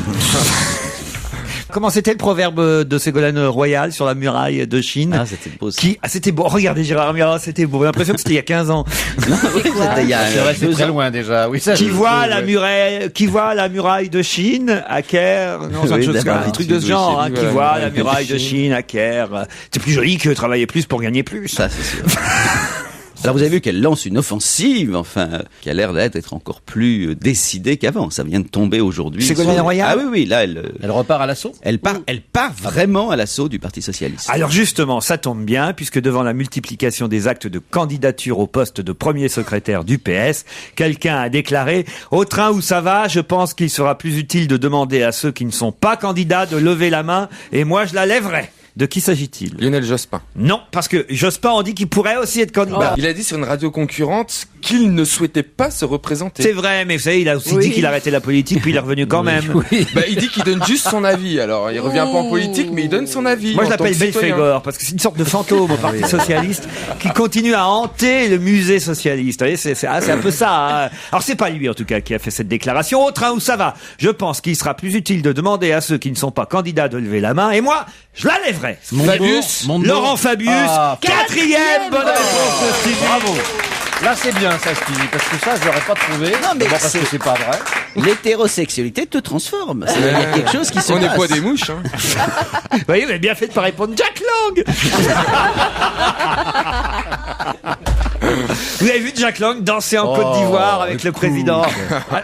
Comment c'était le proverbe de Ségolène Royal sur la muraille de Chine? Ah, c'était beau. Ça. C'était beau. Regardez Gérard Mira, c'était beau. J'ai l'impression que c'était il y a 15 ans. C'était il y a C'est vrai, c'est 2 très ans. loin déjà. Oui, ça, Qui je voit trouve, la muraille de Chine à Caire? Non, c'est Oui, un d'accord. truc de ce genre, hein, Oui, qui oui, voit oui, la oui, muraille de de Chine à Caire. C'est plus joli que travailler plus pour gagner plus. Ça, c'est sûr. Alors vous avez vu qu'elle lance une offensive, enfin, qui a l'air d'être encore plus décidée qu'avant. Ça vient de tomber aujourd'hui. Ségolène Royal? Ah oui, oui, là, Elle repart à l'assaut. elle part vraiment à l'assaut du Parti Socialiste. Alors justement, ça tombe bien, puisque devant la multiplication des actes de candidature au poste de premier secrétaire du PS, quelqu'un a déclaré « Au train où ça va, je pense qu'il sera plus utile de demander à ceux qui ne sont pas candidats de lever la main, et moi je la lèverai ». De qui s'agit-il? Lionel Jospin. Non, parce que Jospin, on dit qu'il pourrait aussi être candidat. Il a dit sur une radio concurrente qu'il ne souhaitait pas se représenter. C'est vrai, mais vous savez, il a aussi Oui. dit qu'il arrêtait la politique, puis il est revenu quand même. Il dit qu'il donne juste son avis. Alors, il revient pas en politique, mais il donne son avis. Moi, je en tant l'appelle que citoyen. Belphégor, parce que c'est une sorte de fantôme au Parti Socialiste qui continue à hanter le musée socialiste. Vous voyez, c'est un peu ça. Hein. Alors, c'est pas lui, en tout cas, qui a fait cette déclaration. Au train où ça va, je pense qu'il sera plus utile de demander à ceux qui ne sont pas candidats de lever la main, et moi, je la lèverai. Fabius. Laurent Fabius, Ah, quatrième bonne réponse de Stevie. Bravo. Là, c'est bien ça, Stevie, parce que ça, je l'aurais pas trouvé. Non, mais D'abord parce que c'est pas vrai. L'hétérosexualité te transforme. Il y a quelque chose qui se On n'est passe. pas des mouches. Hein. Vous voyez, vous avez bien fait de pas répondre Jack Lang. Vous avez vu Jack Lang danser en Côte d'Ivoire avec le président?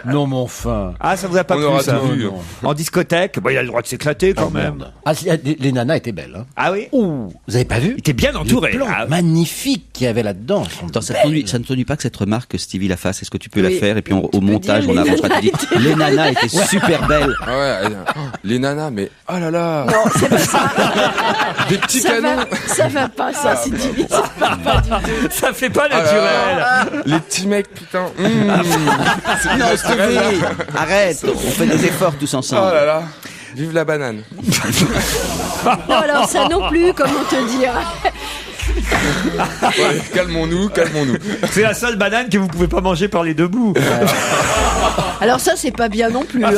Non, mais enfin. Ah, ça vous a pas On plu, aura ça? tout vu. En discothèque? Bon, il a le droit de s'éclater quand même. Ah, les nanas étaient belles. Hein. Ah oui? Ouh, vous avez pas vu? Il était bien entouré. Les plans Ah, magnifiques qu'il y avait là-dedans. sont Attends, ça ne t'ennuie pas que cette remarque, Stevie la fasse? Est-ce que tu peux la Oui. faire? Et puis au peux montage, dire on les avancera. Tu dis, les nanas étaient super belles. Ah ouais, les nanas, mais oh là là. Non, c'est pas ça. Des petits Ça canons. ça va pas, ça, c'est du ça va pas du tout. ça fait pas Ah là naturel. là. Les petits mecs, putain. C'est Non, naturel, là. Stevie, arrête. On fait des efforts tous Oh ensemble. là là. Vive la banane. Non, alors ça non plus, comment te dire? Ouais, calmons-nous. C'est la seule banane que vous pouvez pas manger par les deux bouts. Alors ça, c'est pas bien non plus, hein.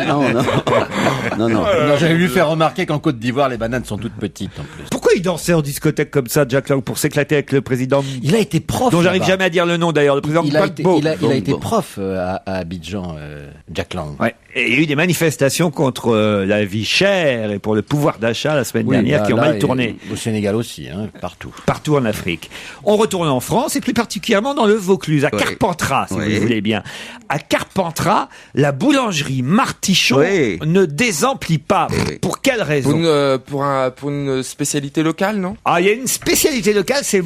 Non. Non, j'avais lui faire remarquer qu'en Côte d'Ivoire, les bananes sont toutes petites en plus. Pourquoi il dansait en discothèque comme ça, Jack Lang, pour s'éclater avec le président? Il a été prof. Dont j'arrive là-bas. jamais à dire le nom d'ailleurs, le président Il a été, Gbagbo. il a été Bon. prof à Abidjan, Jack Lang. Ouais. Et il y a eu des manifestations contre la vie chère et pour le pouvoir d'achat la semaine dernière qui ont mal tourné. Au Sénégal aussi, hein, partout. Partout en Afrique. On retourne en France et plus particulièrement dans le Vaucluse, à Carpentras, si vous le voulez bien. À Carpentras, la boulangerie Martichon ne désemplit pas. Pour quelle raison? Pour une spécialité locale, non? Ah, il y a une spécialité locale, c'est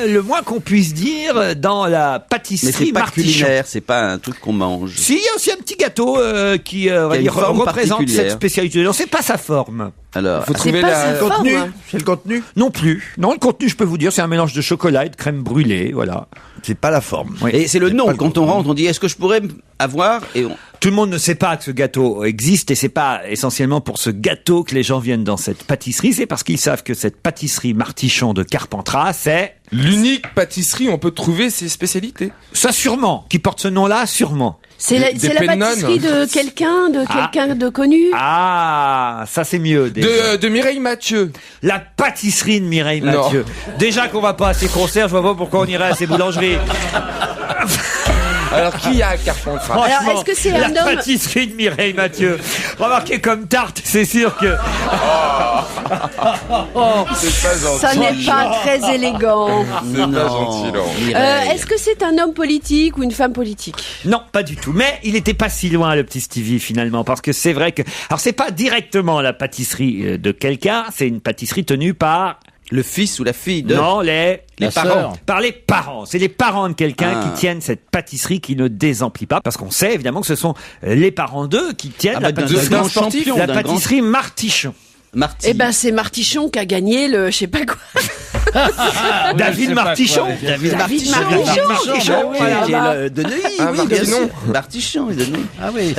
le moins qu'on puisse dire dans la Mais pâtisserie c'est pas Martichon. culinaire, c'est pas un truc qu'on mange. Si, il y a aussi un petit gâteau qui on va une dire, forme représente particulière. cette spécialité. Non, c'est pas sa forme. Alors, Faut C'est trouver pas la. sa forme. contenu. C'est le contenu? Non plus. Non, le contenu, je peux vous dire, c'est un mélange de chocolat et de crème brûlée, voilà. C'est pas la forme. Oui. et c'est le nom. pas le Quand on rentre, on dit, est-ce que je pourrais avoir? Et on... Tout le monde ne sait pas que ce gâteau existe et c'est pas essentiellement pour ce gâteau que les gens viennent dans cette pâtisserie, c'est parce qu'ils savent que cette pâtisserie Martichon de Carpentras, c'est L'unique pâtisserie où on peut trouver ses spécialités. ça sûrement, qui porte ce nom-là, sûrement. C'est la, Des c'est la pennones. pâtisserie de quelqu'un de connu. Ah, ça c'est mieux. Déjà. De Mireille Mathieu. La pâtisserie de Mireille Non. Mathieu. Déjà qu'on va pas à ses concerts, je vois pas pourquoi on irait à ses boulangeries. Alors, qui y a à Carpentras? Franchement, est-ce que c'est la un homme- pâtisserie de Mireille Mathieu. Remarquez comme tarte, c'est sûr que... C'est pas gentil. Ça n'est pas très élégant. C'est pas gentil, Laurent. Est-ce que c'est un homme politique ou une femme politique? Non, pas du tout. Mais il était pas si loin, le petit Stevie, finalement, parce que c'est vrai que... Alors, c'est pas directement la pâtisserie de quelqu'un, c'est une pâtisserie tenue par Le fils ou la fille de... Non, les parents. sœur. Par les parents. C'est les parents de quelqu'un qui tiennent cette pâtisserie qui ne désemplit pas. Parce qu'on sait évidemment que ce sont les parents d'eux qui tiennent la pâtisserie Martichon. Eh ben, c'est Martichon qui a gagné le, je sais pas quoi. David Martichon. David Martichon. De Neuilly, oui, bien sûr. Martichon et de Neuilly. Ah oui.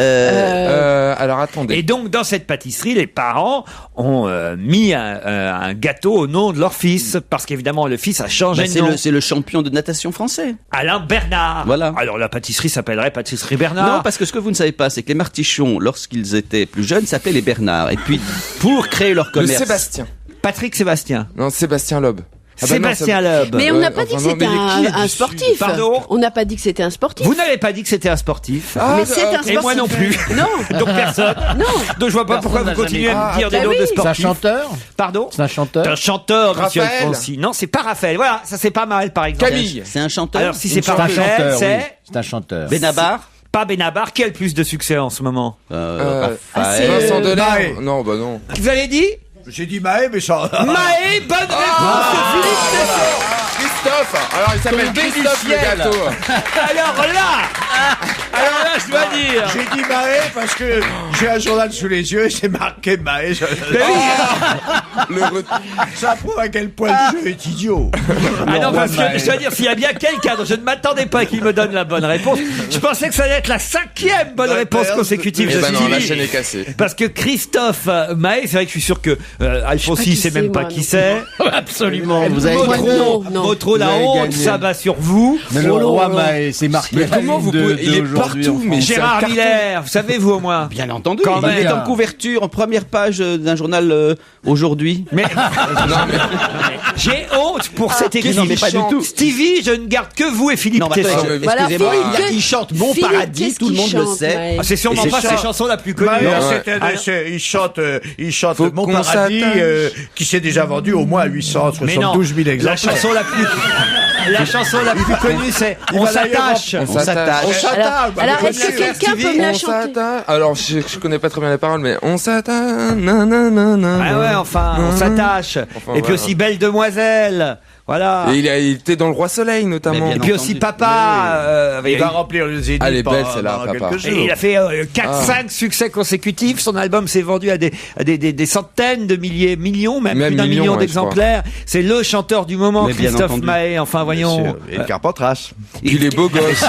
Alors attendez. Et donc dans cette pâtisserie, les parents ont mis un gâteau au nom de leur fils parce qu'évidemment le fils a changé de nom. C'est le champion de natation français. Alain Bernard. Voilà. Alors la pâtisserie s'appellerait pâtisserie Bernard. Non, parce que ce que vous ne savez pas, c'est que les Martichons, lorsqu'ils étaient plus jeunes, s'appelaient les Bernard. Et puis, pour créer leur commerce... Le Sébastien. Patrick Sébastien. Non, Sébastien Loeb. Sébastien Loeb. Mais on n'a pas dit que c'était un sportif. Pardon. On n'a pas dit que c'était un sportif. Vous n'avez pas dit que c'était un sportif. Mais c'est un sportif. Et moi non plus. Non. Donc personne. Non. Donc je vois pas pourquoi vous continuez à me dire des noms de sportifs. C'est un chanteur. Pardon. C'est un chanteur. C'est un chanteur, monsieur Raphaël. Alfonsi. Non, c'est pas Raphaël. Voilà, ça c'est pas mal par exemple. Camille. C'est un chanteur. Alors si c'est pas C'est un Raphaël, chanteur. c'est Oui. C'est un chanteur. Benabar. pas Benabar. Qui a le plus de succès en ce moment? Raphaël. Vincent Delair. Maé. Non, bah non. Vous avez dit J'ai dit Maé, mais ça... Maé, bonne réponse de Philippe Tesson. Christophe. Alors il s'appelle Christophe le gâteau. Alors là, je dois dire. J'ai dit Maé parce que j'ai un journal sous les yeux et c'est marqué Maé. Ça prouve à quel point le jeu est idiot. Ah non, parce que je dois dire, s'il y a bien quelqu'un dont je ne m'attendais pas qu'il me donne la bonne réponse, je pensais que ça allait être la 5e bonne réponse consécutive Eh de ben non, la Stevie. chaîne est cassée. Parce que Christophe Maé, c'est vrai que je suis sûr que Alfonsi sait même pas qui c'est. Absolument. Vous avez Motro, la Vous avez honte gagné. s'abat sur vous. Mais le roi Maé, c'est marqué. Mais comment vous pouvez... Il est partout, mais c'est un Gérard carton. Miller, vous savez vous au moins. Bien entendu. Quand Il même. est en couverture, en première page d'un journal aujourd'hui. Mais j'ai honte pour cette équipe. non, mais pas du tout. Stevie, je ne garde que vous et Philippe Non, Tesson. Voilà, excusez-moi, Philippe, il chante Mon Philippe, Paradis, qu'est-ce tout le qu'il monde le chante, sait. ouais. Ah, c'est sûrement Et pas c'est ses ça. chansons la plus connue. Bah, Ouais. il chante Faut Mon qu'on Paradis, s'attache. qui s'est déjà vendu au moins à Mais non, 872 000 la exemplaires. chanson la plus connue, c'est On s'attache. On s'attache. On s'attache. Alors, est-ce que quelqu'un peut me la On chanter? s'attache. Alors, je connais pas très bien les paroles, mais on s'attache. Nanana. Ah ouais, enfin, on s'attache. Enfin, Et puis voilà. aussi Belle Demoiselle. Voilà. Et il était dans le Roi Soleil, notamment. Mais Et puis aussi Papa. Il va remplir le Zénith Elle est belle, pendant celle-là, quelques papa. jours. Et il a fait 4-5 succès consécutifs. Son album s'est vendu à des centaines de millions, même plus d'un millions, million ouais, d'exemplaires. C'est le chanteur du moment, Mais bien Christophe entendu. Maé. Enfin, voyons. Et le Carpentras. Puis il est beau gosse.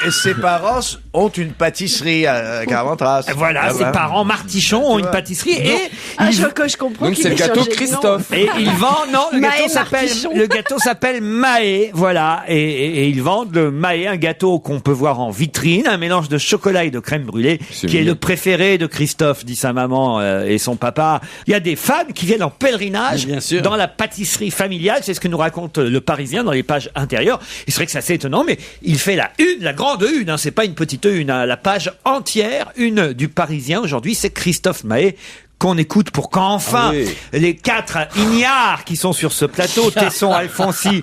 Et ses parents ont une pâtisserie à Carpentras. Voilà, ses parents Martichon ont une pâtisserie et Je comprends Donc qu'il c'est le ait gâteau changé de nom. Christophe. et ils vendent, non, Maé Martichon. le gâteau s'appelle Maé, voilà, et ils vendent le Maé, un gâteau qu'on peut voir en vitrine, un mélange de chocolat et de crème brûlée, C'est qui est mignon. le préféré de Christophe, dit sa maman et son papa. Il y a des femmes qui viennent en pèlerinage Bien sûr. dans la pâtisserie familiale, c'est ce que nous raconte le Parisien dans les pages intérieures. Et c'est vrai que c'est assez étonnant, mais il fait la grande une, hein, c'est pas une petite une, hein, la page entière, une du Parisien aujourd'hui, c'est Christophe Maé qu'on écoute pour qu'enfin les 4 ignares qui sont sur ce plateau, Tesson, Alfonsi,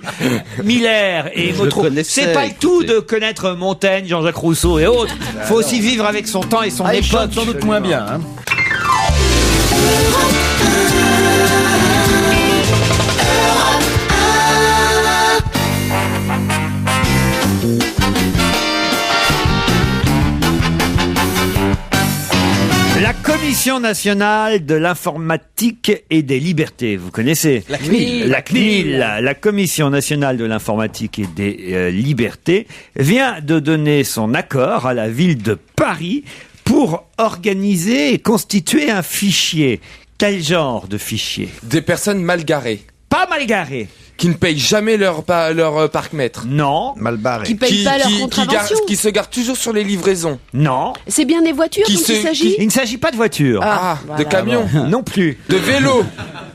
Miller et Je Motro, le connaissais, c'est pas le tout écoutez. de connaître Montaigne, Jean-Jacques Rousseau et autres. Faut aussi vivre avec son temps et son Ah, il époque. chante sans doute moins bien. Hein. La Commission nationale de l'informatique et des libertés, vous connaissez La CNIL. La CNIL, la Commission nationale de l'informatique et des libertés, vient de donner son accord à la ville de Paris pour organiser et constituer un fichier. Quel genre de fichier? Des personnes mal garées. Pas mal garé. Qui ne payent jamais leur parc-mètre. Non. Mal barré. Qui payent pas leur contravention. Qui se gardent toujours sur les livraisons. Non. C'est bien des voitures dont il s'agit? Il ne s'agit pas de voiture. Ah, voilà. de camions. Non plus. De vélos.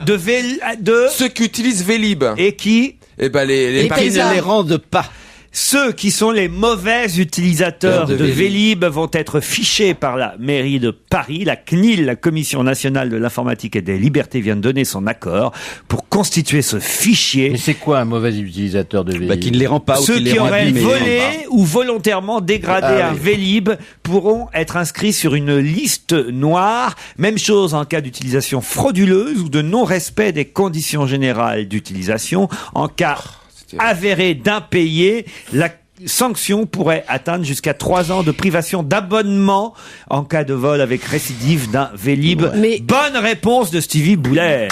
De Ceux qui utilisent Vélib. Et qui? Eh ben les Et qui Parisiens. ne les rendent pas. ceux qui sont les mauvais utilisateurs de Vélib vont être fichés par la mairie de Paris. La CNIL, la Commission nationale de l'informatique et des libertés, vient de donner son accord pour constituer ce fichier. Mais c'est quoi un mauvais utilisateur de Vélib? Qui ne les rend pas, ceux ou qui les qui rend auraient abîmés. volé ou volontairement dégradé un Vélib pourront être inscrits sur une liste noire. Même chose en cas d'utilisation frauduleuse ou de non-respect des conditions générales d'utilisation. En cas avéré d'impayé, la sanction pourrait atteindre jusqu'à 3 ans de privation d'abonnement en cas de vol avec récidive d'un Vélib. Mais... Bonne réponse de Stevie Boulet.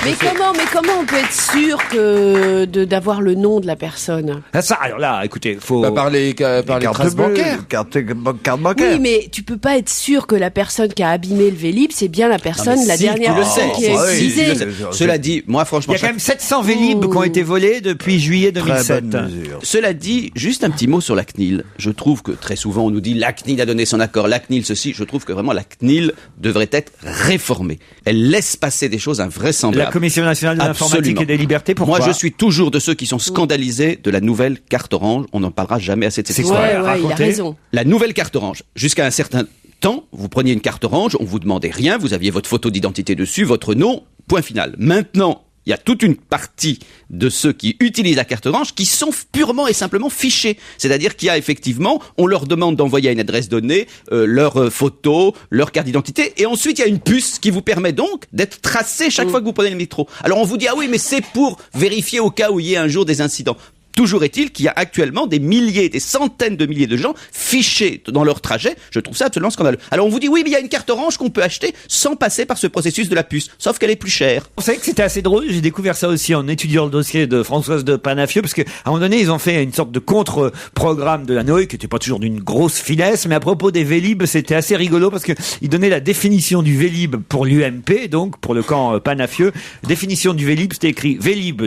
Mais comment on peut être sûr que d'avoir le nom de la personne? Alors là, écoutez, faut par les traces bancaires. Carte bancaire. Oui, mais tu peux pas être sûr que la personne qui a abîmé le Vélib, c'est bien la personne, la dernière personne qui a utilisé. Cela dit, moi franchement... Il y a quand même 700 Vélib qui ont été volés depuis juillet 2007. Cela dit, juste un petit mot sur la CNIL. Je trouve que très souvent on nous dit la CNIL a donné son accord, la CNIL ceci. Je trouve que vraiment la CNIL devrait être réformée. Elle laisse passer des choses invraisemblables. La Commission nationale de l'informatique et des libertés, pourquoi? Moi, je suis toujours de ceux qui sont scandalisés de la nouvelle carte orange. On n'en parlera jamais assez de cette histoire. Ouais, il a raison. La nouvelle carte orange. Jusqu'à un certain temps, vous preniez une carte orange, on vous demandait rien, vous aviez votre photo d'identité dessus, votre nom, point final. Maintenant, il y a toute une partie de ceux qui utilisent la carte orange qui sont purement et simplement fichés. C'est-à-dire qu'il y a effectivement, on leur demande d'envoyer à une adresse donnée leur photo, leur carte d'identité, et ensuite il y a une puce qui vous permet donc d'être tracé chaque fois que vous prenez le métro. Alors on vous dit, ah oui, mais c'est pour vérifier au cas où il y ait un jour des incidents. Toujours est-il qu'il y a actuellement des milliers, des centaines de milliers de gens fichés dans leur trajet. Je trouve ça absolument scandaleux. Alors on vous dit oui, mais il y a une carte orange qu'on peut acheter sans passer par ce processus de la puce. Sauf qu'elle est plus chère. Vous savez que c'était assez drôle. J'ai découvert ça aussi en étudiant le dossier de Françoise de Panafieux, parce qu'à un moment donné, ils ont fait une sorte de contre-programme de la Noé qui n'était pas toujours d'une grosse finesse, mais à propos des Vélib, c'était assez rigolo parce que ils donnaient la définition du Vélib pour l'UMP, donc pour le camp Panafieux. Définition du Vélib, c'était écrit Vélib :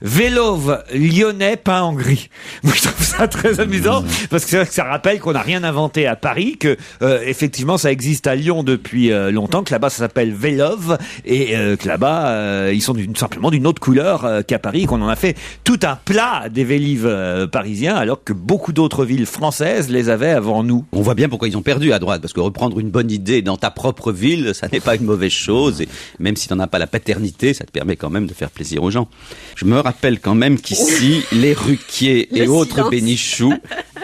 Vélov lyonnais peint en gris. Moi, je trouve ça très amusant parce que c'est vrai que ça rappelle qu'on n'a rien inventé à Paris, que effectivement ça existe à Lyon depuis longtemps, que là-bas ça s'appelle Vélov et que là-bas ils sont simplement d'une autre couleur qu'à Paris, qu'on en a fait tout un plat des Vélib parisiens alors que beaucoup d'autres villes françaises les avaient avant nous. On voit bien pourquoi ils ont perdu à droite, parce que reprendre une bonne idée dans ta propre ville, ça n'est pas une mauvaise chose, et même si t'en as pas la paternité, ça te permet quand même de faire plaisir aux gens. Je me rappelle quand même qu'ici, les Ruquier et autres Bénichou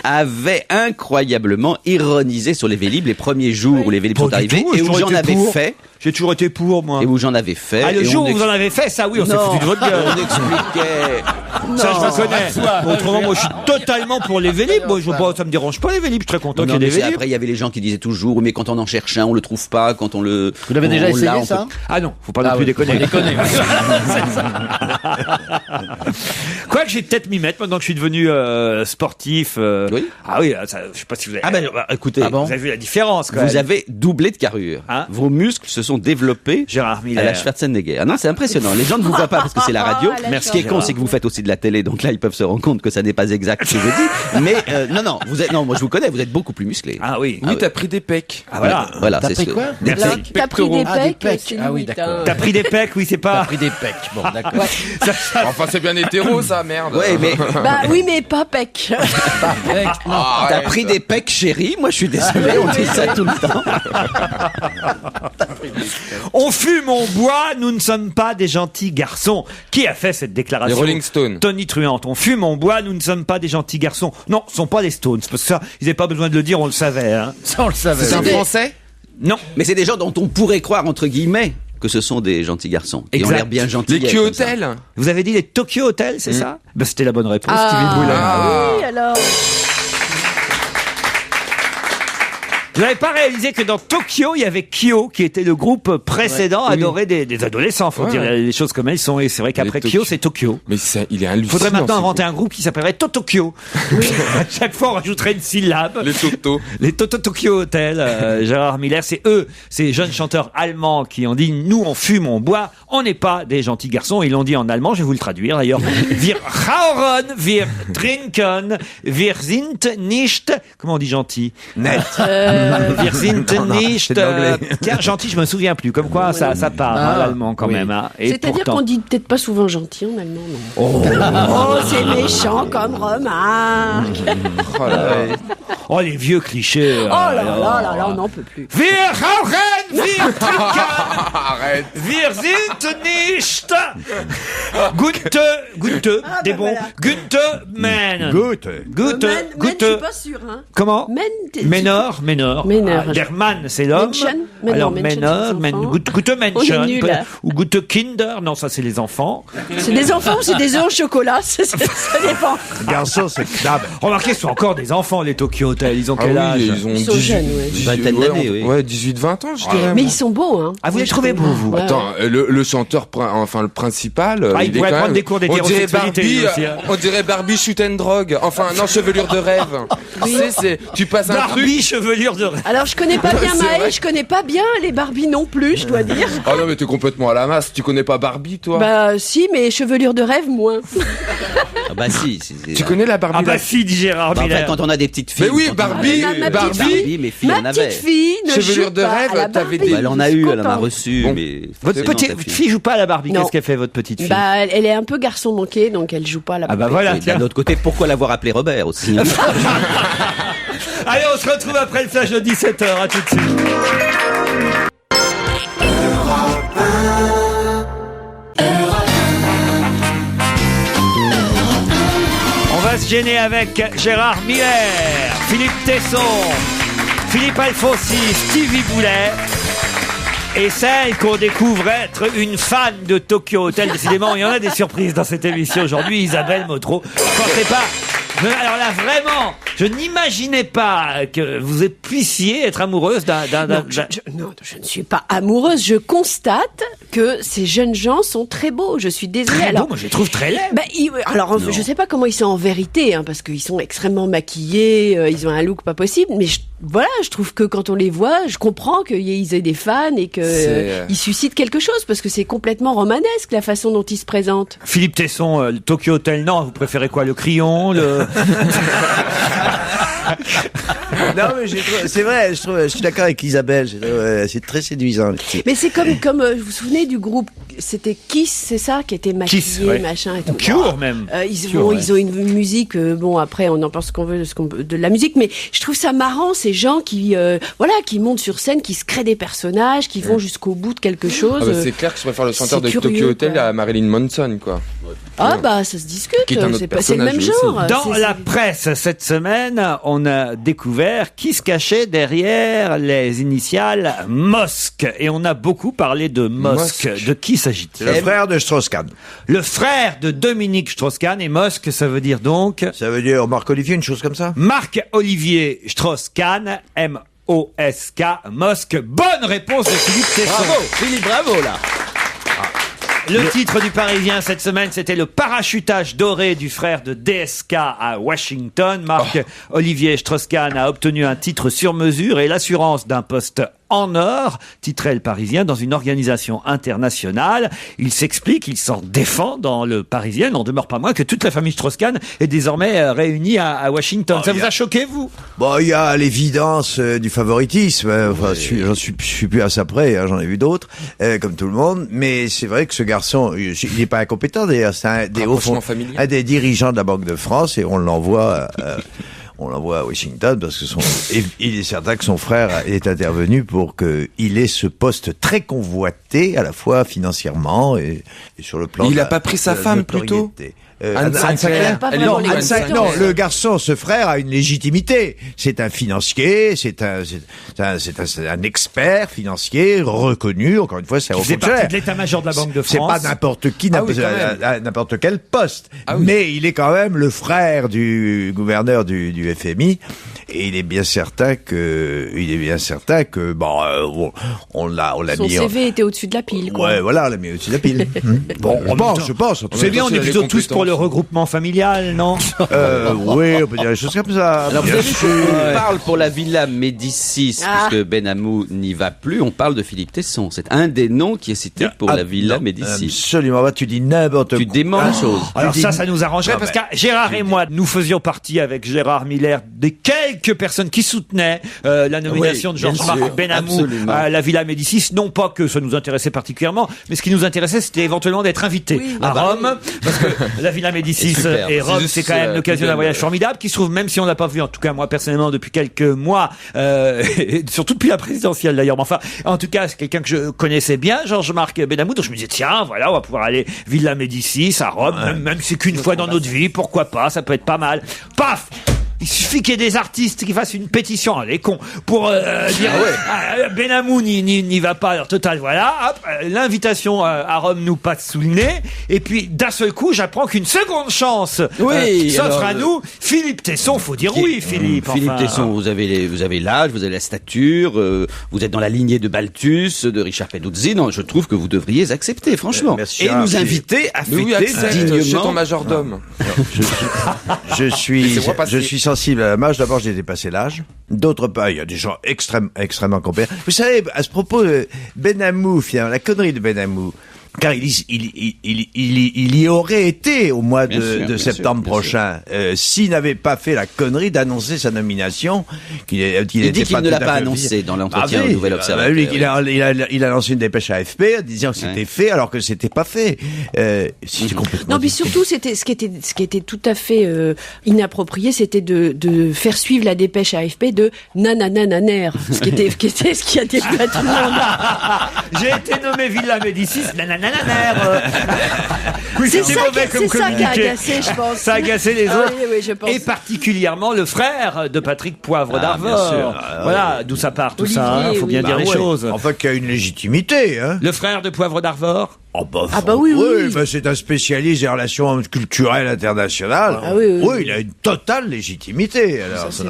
avaient incroyablement ironisé sur les Vélib les premiers jours où les Vélib sont arrivés et où j'en avais fait. J'ai toujours été pour, moi. Et où j'en avais fait. Ah, le jour où vous en avez fait, ça oui, on s'est foutu de votre gueule. On expliquait. Ça, je me connais. Autrement, moi, je suis totalement pour les Vélib. Moi, ça me dérange pas, les Vélib. Je suis très content qu'il y ait des Vélib. Après, il y avait les gens qui disaient toujours, mais quand on en cherche un, on le trouve pas, quand on le... Vous l'avez déjà essayé, ça? Ah non, faut pas non plus déconner. Quoique, j'ai peut-être m'y mettre maintenant que je suis devenu sportif. Oui. Ah oui, ça, je sais pas si vous avez... écoutez, vous avez vu la différence, quand même. Vous avez doublé de carrure. Vos muscles se sont développés Gérard Miller à la Schwarzenegger. Ah non, c'est impressionnant. Les gens ne vous voient pas parce que c'est la radio. Merci. Ce qui est con, c'est que vous faites aussi de la télé, donc là, ils peuvent se rendre compte que ça n'est pas exact ce que je dis. Mais non, moi je vous connais, vous êtes beaucoup plus musclé. Ah oui. Oui, t'as pris des pecs. Ah voilà. T'as pris quoi? Des pecs. T'as pris des pecs. Ah oui, d'accord. T'as pris des pecs, oui, c'est pas... T'as pris des pecs. Bon, d'accord. Enfin, c'est bien hétéro, ça, merde. Ouais, mais... Bah oui, mais pas pec. Pas pec. T'as pris des pecs, chérie. Moi, je suis désolé, on dit ça tout le temps. On fume, on boit, nous ne sommes pas des gentils garçons. Qui a fait cette déclaration? Les Rolling Stones. Tony Truante. On fume, on boit, nous ne sommes pas des gentils garçons. Non, ce sont pas les Stones. Parce que ça, ils n'avaient pas besoin de le dire, on le savait. Hein. Ça, on le savait. C'est un Français? Non. Mais c'est des gens dont on pourrait croire, entre guillemets, que ce sont des gentils garçons. Qui ont l'air bien gentils. Les Q-Hotels. Vous avez dit les Tokyo Hotels, c'est ça? Ben, c'était la bonne réponse, Stevie Boulet. Oui, alors... Vous n'avez pas réalisé que dans Tokyo, il y avait Kyo, qui était le groupe précédent, adoré des adolescents, faut dire les choses comme elles sont. Et c'est vrai qu'après Kyo, c'est Tokyo. Mais il est hallucinant. Faudrait maintenant inventer un groupe qui s'appellerait Totokyo. À chaque fois, on rajouterait une syllabe. Les Toto. Les Tokyo Hotel. Gérard Miller, c'est eux, ces jeunes chanteurs allemands qui ont dit, nous, on fume, on boit, on n'est pas des gentils garçons. Ils l'ont dit en allemand, je vais vous le traduire d'ailleurs. Wir rauchen, wir trinken, wir sind nicht, comment on dit gentil? Net. Wir sind nicht. C'est de l'anglais. Tiens, gentil, je me souviens plus. Comme quoi, ça part, l'allemand quand même. Hein. Et C'est-à-dire pourtant... qu'on dit peut-être pas souvent gentil en allemand, non? Oh, c'est méchant comme remarque. Oh là là. Oh, les vieux clichés. Oh là là, on n'en peut plus. Wir rauchen, wir trinken. Arrête. Wir sind nicht. Gute, des bons. Gute men. Gute. Men, je suis pas sûr, hein. Comment? Menor. Menor. Der Mann, c'est l'homme. Menschen. Alors, Menor, Gute On est Menschen. nuls, là. Ou Gute Kinder. Non, ça, c'est les enfants. C'est des enfants ou c'est des œufs au chocolat? Ça dépend. Garçon, c'est Knab. Remarquez, ce sont encore des enfants, les Tokyo Hotel. Ils ont Ah quel oui, âge? ils ont Ils sont jeunes, ouais. 20 d'années, oui. Ouais, 18-20 ans, je dirais. Mais ils sont beaux, hein. Ah, vous les trouvez beaux, vous? Ouais. Attends, le chanteur, enfin le principal. Ah, il est pourrait quand prendre même- des cours on dirait d'hétérosexualité, Barbie, lui aussi, hein. on dirait Barbie shoot and drog. Enfin, non, chevelure de rêve. Tu sais, tu passes un truc. Barbie, chevelure de rêve. Alors, je connais pas bien C'est Maë, vrai. je connais pas bien les Barbies non plus, je dois dire. Oh non, mais t'es complètement à la masse. Tu connais pas Barbie, toi? Bah, si, mais chevelure de rêve, moins. Ah bah si. Tu connais la Barbie? Ah bah si, dit Gérard Bah, en Miller. fait, quand on a des petites filles. Mais oui, quand on a- Barbie, Ma petite Barbie. fille. mes filles en Ma avaient. petite fille ne Chevelure joue de pas rêve, à la t'avais Barbie. des- Bah, elle en a Je suis eu, elle en a contente. reçu. Bon. Mais Votre forcément, petite ta fille joue pas à la Barbie. Non. Qu'est-ce qu'elle fait, votre petite fille? Bah, elle est un peu garçon manqué, donc elle joue pas à la Ah Barbie. bah voilà, Et tiens. d'un autre côté, pourquoi l'avoir appelé Robert aussi? Allez, on se retrouve après le flash de 17h. À tout de suite. On va se gêner avec Gérard Miller, Philippe Tesson, Philippe Alfonsi, Stevie Boulet et celle qu'on découvre être une fan de Tokyo Hotel. Décidément, il y en a des surprises dans cette émission aujourd'hui. Isabelle Modreau, pensez pas. Mais alors là, vraiment, je n'imaginais pas que vous puissiez être amoureuse d'un... Non, je ne suis pas amoureuse. Je constate que ces jeunes gens sont très beaux. Je suis désolée. Très Alors, beau, moi je les trouve très laids. bah, alors, je sais pas comment ils sont en vérité, hein, parce qu'ils sont extrêmement maquillés, ils ont un look pas possible. Mais voilà, je trouve que quand on les voit, je comprends qu'ils aient des fans et que ils suscitent quelque chose, parce que c'est complètement romanesque la façon dont ils se présentent. Philippe Tesson, le Tokyo Hotel, non, vous préférez quoi, le crayon, le... Non, mais c'est vrai, je suis d'accord avec Isabelle. C'est très séduisant. Mais c'est comme vous vous souvenez du groupe, c'était Kiss, c'est ça, qui était maquillé, Kiss, ouais. machin et tout. Cure, même. Ils ont une musique, bon après on en pense ce qu'on veut, de la musique, mais je trouve ça marrant ces gens qui qui montent sur scène, qui se créent des personnages, qui vont jusqu'au bout de quelque chose. Ah bah, c'est clair que je préfère le chanteur de c'est curieux, Tokyo Hotel quoi. à Marilyn Manson, quoi. Ah bah ça se discute, Qui est un autre c'est le même personnage genre. aussi. Dans la presse cette semaine, on a découvert qui se cachait derrière les initiales MOSC. Et on a beaucoup parlé de MOSC. MOSC. De qui s'agit-il? C'est le frère de Strauss-Kahn. Le frère de Dominique Strauss-Kahn. Et MOSC, ça veut dire donc Ça veut dire Marc-Olivier, une chose comme ça? Marc-Olivier Strauss-Kahn, M-O-S-K, MOSC. Bonne réponse de Philippe Tesson. Bravo, Philippe, bravo là. Le titre du Parisien cette semaine, c'était le parachutage doré du frère de DSK à Washington. Marc-Olivier Strauss-Kahn a obtenu un titre sur mesure et l'assurance d'un poste en or, titrait le Parisien, dans une organisation internationale. Il s'explique, il s'en défend dans le Parisien, n'en demeure pas moins que toute la famille Strauss-Kahn est désormais réunie à Washington. Ça vous a choqué, vous? Bon, il y a l'évidence du favoritisme. Enfin, je suis plus à ça près, hein, j'en ai vu d'autres, comme tout le monde. Mais c'est vrai que ce garçon, il n'est pas incompétent d'ailleurs. C'est un des un des dirigeants de la Banque de France et on l'envoie à Washington parce que il est certain que son frère est intervenu pour qu'il ait ce poste très convoité, à la fois financièrement et sur le plan. Il a pas pris sa femme plutôt? Anne Sinclair. Non, le garçon, ce frère, a une légitimité. C'est un financier, c'est un expert financier reconnu. Encore une fois, c'est un haut C'est partie fonctionnaire. de l'état-major de la Banque de C'est France. pas n'importe qui, Ah oui, quand même. à n'importe quel poste. Ah oui. Mais il est quand même le frère du gouverneur du FMI. Et il est bien certain que, bon, on l'a Son mis. CV était au-dessus de la pile, quoi. Ouais, voilà, on l'a mis au-dessus de la pile. Bon, je pense. C'est bien, on est plutôt tous pour le regroupement familial, non? Oui, on peut dire des choses comme ça. Alors, vous Bien avez vu sûr. qu'on parle pour la Villa Médicis, puisque Benhamou n'y va plus, on parle de Philippe Tesson. C'est un des noms qui est cité pour la Villa Médicis. Absolument pas, tu dis n'importe quoi. Tu démens la chose. Alors ça nous arrangerait Non, parce que Gérard et moi, nous faisions partie avec Gérard Miller des quelques quelques personnes qui soutenaient la nomination de Georges-Marc Benamou à la Villa Médicis. Non pas que ça nous intéressait particulièrement, mais ce qui nous intéressait, c'était éventuellement d'être invité à Rome, parce que la Villa Médicis et Rome, c'est quand même l'occasion d'un voyage formidable, qui se trouve, même si on l'a pas vu, en tout cas moi personnellement, depuis quelques mois, et surtout depuis la présidentielle d'ailleurs, mais enfin, en tout cas, c'est quelqu'un que je connaissais bien, Georges-Marc Benamou, donc je me disais, tiens, voilà, on va pouvoir aller Villa Médicis à Rome, même si c'est qu'une fois dans notre vie, pourquoi pas, ça peut être pas mal. Paf! Il suffit qu'il y ait des artistes qui fassent une pétition, les cons, pour dire Benamou n'y va pas. Alors total, voilà, hop, l'invitation à Rome nous passe sous le nez, et puis d'un seul coup, j'apprends qu'une seconde chance s'offre à nous. Philippe Tesson, faut dire oui, Philippe. Philippe Tesson, vous avez l'âge, vous avez la stature, vous êtes dans la lignée de Balthus, de Richard Peduzzi. Non, je trouve que vous devriez accepter, franchement, et nous inviter à fêter dignement. Chez ton majordome. Je suis sensible à la marge. D'abord, j'ai dépassé l'âge. D'autre part, il y a des gens extrêmement compétents. Vous savez, à ce propos, Benamou, la connerie de Benamou, car il y aurait été au mois de septembre prochain, s'il n'avait pas fait la connerie d'annoncer sa nomination, il dit qu'il ne l'a pas annoncé dans l'entretien au Nouvel Observateur. Il a lancé une dépêche à AFP disant que c'était fait alors que c'était pas fait. C'est complètement. Non, mais surtout, c'était ce qui était tout à fait inapproprié, c'était de faire suivre la dépêche à AFP de nananananer, ce qui a déplu à tout le monde. J'ai été nommé Villa Médicis, oui, c'était mauvais comme communiqué. Ça qui a agacé, je pense. Ça a agacé les autres. Oui, je pense. Et particulièrement le frère de Patrick Poivre d'Arvor. Voilà, d'où ça part tout ça. Faut bien dire les choses. Enfin, qu'il y a une légitimité. Le frère de Poivre d'Arvor. Oui. C'est un spécialiste des relations culturelles internationales. Oui, il a une totale légitimité. Alors, ça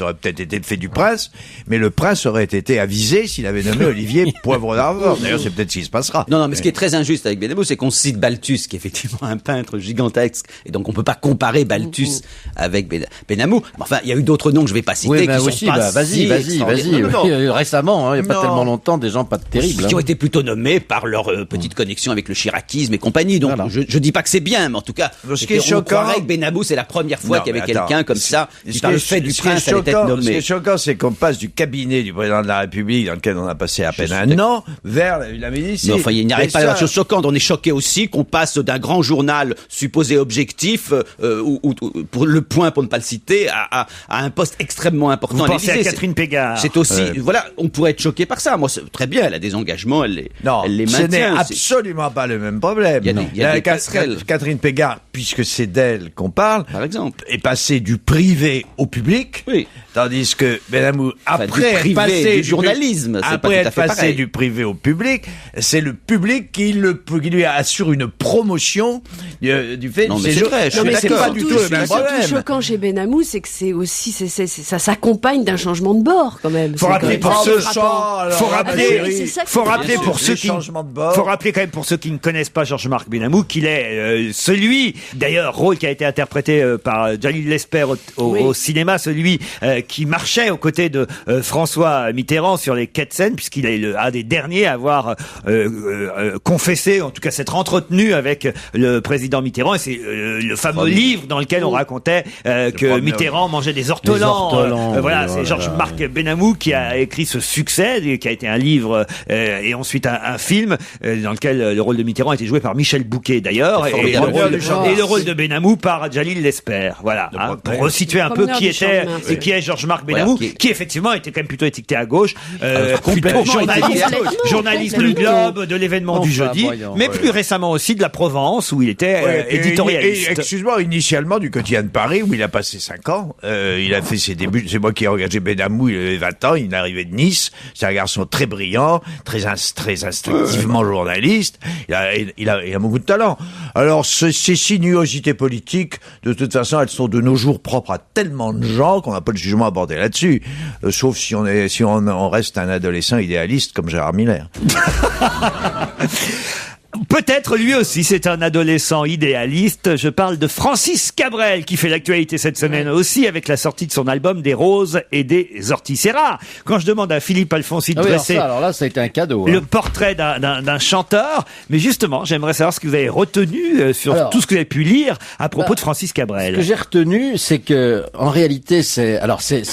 aurait peut-être été le fait du prince, mais le prince aurait été avisé s'il avait nommé Olivier Poivre d'Arvor. D'ailleurs, c'est peut-être ce qui se passera. Non, mais ce qui est très injuste avec Benamou, c'est qu'on cite Balthus, qui est effectivement un peintre gigantesque, et donc on peut pas comparer Balthus avec Benamou. Mais enfin, il y a eu d'autres noms que je vais pas citer, qui sont pas vas-y. Récemment, il y a pas tellement longtemps, des gens pas terribles. Qui ont été plutôt nommés par leur petite connexion avec le chiracisme et compagnie. Donc, je dis pas que c'est bien, mais en tout cas, ce qui est choquant, on croirait que Benamou, c'est la première fois qu'il y avait quelqu'un comme ça, qui par le fait du prince allait être nommé. Ce qui est choquant, c'est qu'on passe du cabinet du président de la République, dans lequel on a passé à peine un an, vers la Médicis. Mais enfin, il n'y arrive pas à des choses choquantes. On est choqué aussi qu'on passe d'un grand journal supposé objectif, pour le Point, pour ne pas le citer, à un poste extrêmement important. Vous pensez à Catherine Pégard. C'est aussi, voilà, on pourrait être choqué par ça. Moi, très bien, elle a des engagements, elle les maintient. Ce n'est absolument pas le même problème. Il y a des passerelles. Catherine Pégard, puisque c'est d'elle qu'on parle, par exemple, est passée du privé au public. Oui. Tandis que Benamou, après être passé du journalisme, après être passé du privé au public, c'est le public qui lui assure une promotion du fait. Non, mais c'est vrai. C'est pas du tout le même problème. Ce qui est choquant chez Benamou, c'est que c'est aussi, ça s'accompagne d'un changement de bord, quand même. Faut rappeler pour ceux qui ne connaissent pas Georges-Marc Benamou qu'il est celui, d'ailleurs, rôle qui a été interprété par Jalil Lesper au cinéma, celui qui marchait aux côtés de François Mitterrand sur les quais de Seine, puisqu'il est un des derniers à avoir confessé, en tout cas s'être entretenu avec le président Mitterrand, et c'est le fameux livre dans lequel on racontait que Mitterrand mangeait des ortolans. Voilà, c'est Georges-Marc Benamou qui a écrit ce succès, qui a été un livre et ensuite un film dans lequel le rôle de Mitterrand a été joué par Michel Bouquet d'ailleurs, et le rôle de Benamou par Jalil Lesper. Voilà, pour resituer un peu qui est Georges-Marc Benamou, qui effectivement était quand même plutôt étiqueté à gauche, plutôt journaliste du Globe, de l'événement du jeudi, mais plus récemment aussi de la Provence, où il était éditorialiste. Excuse-moi, initialement du quotidien de Paris, où il a passé 5 ans, il a fait ses débuts, c'est moi qui ai engagé Benamou, il avait 20 ans, il est arrivé de Nice, c'est un garçon très brillant, très instinctivement journaliste, il a beaucoup de talent. Alors, ces sinuosités politiques, de toute façon, elles sont de nos jours propres à tellement de gens qu'on n'a pas de jugement à porter là-dessus. Sauf si on reste un adolescent idéaliste comme Gérard Miller. Peut-être lui aussi, c'est un adolescent idéaliste. Je parle de Francis Cabrel, qui fait l'actualité cette semaine aussi, avec la sortie de son album Des roses et des orties. C'est rare, quand je demande à Philippe Alfonsi de dresser alors là, ça a été un cadeau. le portrait d'un chanteur. Mais justement, j'aimerais savoir ce que vous avez retenu sur tout ce que vous avez pu lire à propos de Francis Cabrel. Ce que j'ai retenu, c'est que, en réalité, c'est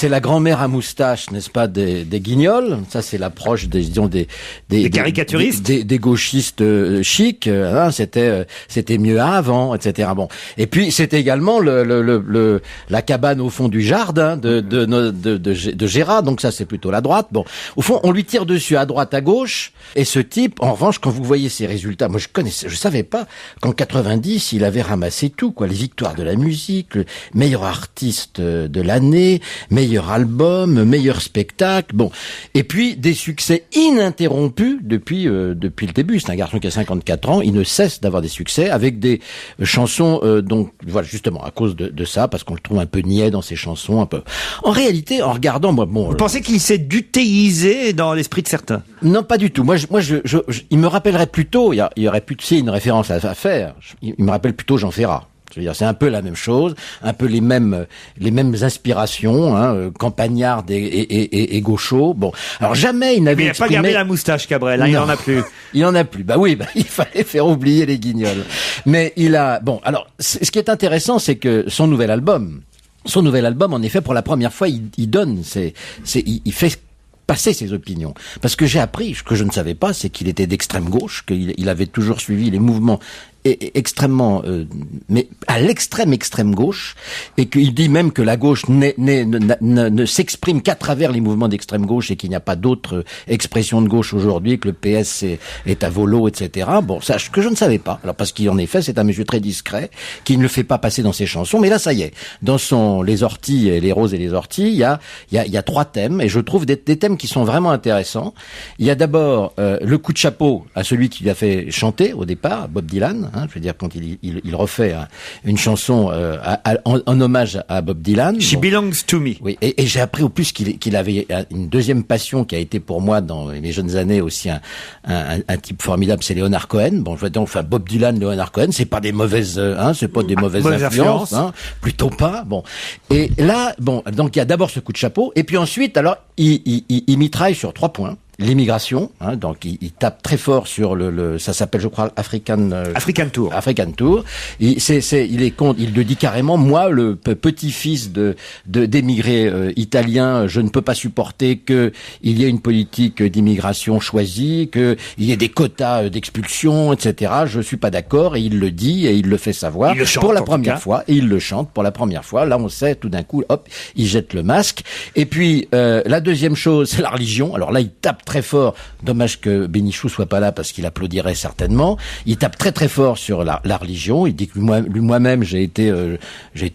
la grand-mère à moustache, n'est-ce pas, des guignols. Ça, c'est l'approche des caricaturistes, des gauchistes chic, hein, c'était mieux avant, etc. Bon. Et puis c'était également la cabane au fond du jardin de Gérard. Donc ça c'est plutôt la droite. Bon, au fond on lui tire dessus à droite, à gauche. Et ce type, en revanche, quand vous voyez ses résultats, moi je savais pas qu'en 90 il avait ramassé tout, quoi, les victoires de la musique, le meilleur artiste de l'année, meilleur album, meilleur spectacle. Bon. Et puis des succès ininterrompus depuis le début. C'est un garçon qui a 54 ans, il ne cesse d'avoir des succès avec des chansons, donc voilà, justement à cause de ça, parce qu'on le trouve un peu niais dans ses chansons, un peu. En réalité, en regardant, vous pensez qu'il s'est dutéisé dans l'esprit de certains? Non, pas du tout. Moi, il me rappellerait plutôt, il y aurait plutôt une référence à faire. Il me rappelle plutôt Jean Ferrat. Je veux dire, c'est un peu la même chose, un peu les mêmes inspirations, hein, campagnards et gauchos. Bon, alors jamais il n'avait. Mais il n'a pas gardé la moustache, Cabrel. Hein, il en a plus. Il en a plus. Bah oui, il fallait faire oublier les guignols. Mais il a. Bon, alors ce qui est intéressant, c'est que son nouvel album, en effet, pour la première fois, il donne, il fait passer ses opinions. Parce que j'ai appris, ce que je ne savais pas, c'est qu'il était d'extrême gauche, qu'il avait toujours suivi les mouvements extrêmement, mais à l'extrême gauche, et qu'il dit même que la gauche ne s'exprime qu'à travers les mouvements d'extrême gauche et qu'il n'y a pas d'autre expression de gauche aujourd'hui, que le PS est à volo, etc. Bon, ça, que je ne savais pas. Alors parce qu'en effet, c'est un monsieur très discret, qui ne le fait pas passer dans ses chansons, mais là, ça y est. Dans Les orties, et les roses et les orties, il y a 3 thèmes, et je trouve des thèmes qui sont vraiment intéressants. Il y a d'abord le coup de chapeau à celui qui lui a fait chanter au départ, Bob Dylan. Hein, je veux dire, quand il refait une chanson en hommage à Bob Dylan. She belongs to me. Oui, et j'ai appris au plus qu'il avait une deuxième passion qui a été pour moi dans mes jeunes années aussi un type formidable, c'est Leonard Cohen. Bon, je veux dire, enfin Bob Dylan, Leonard Cohen, c'est pas des mauvaises, c'est pas des mauvaises influences, hein, plutôt pas. Bon, et là, bon, donc il y a d'abord ce coup de chapeau, et puis ensuite, alors il mitraille sur 3 points. L'immigration, hein, donc il tape très fort sur ça s'appelle, je crois, African Tour. Il le dit carrément, moi, le petit-fils d'émigrés italiens, je ne peux pas supporter que il y ait une politique d'immigration choisie, que il y ait des quotas d'expulsion, etc. Je suis pas d'accord, et il le dit et il le fait savoir pour la première fois, et il le chante pour la première fois. Là, on sait, tout d'un coup, hop, il jette le masque. Et puis la deuxième chose, c'est la religion. Alors là, il tape très fort. Dommage que Bénichou soit pas là parce qu'il applaudirait certainement. Il tape très très fort sur la religion. Il dit que moi-même j'ai été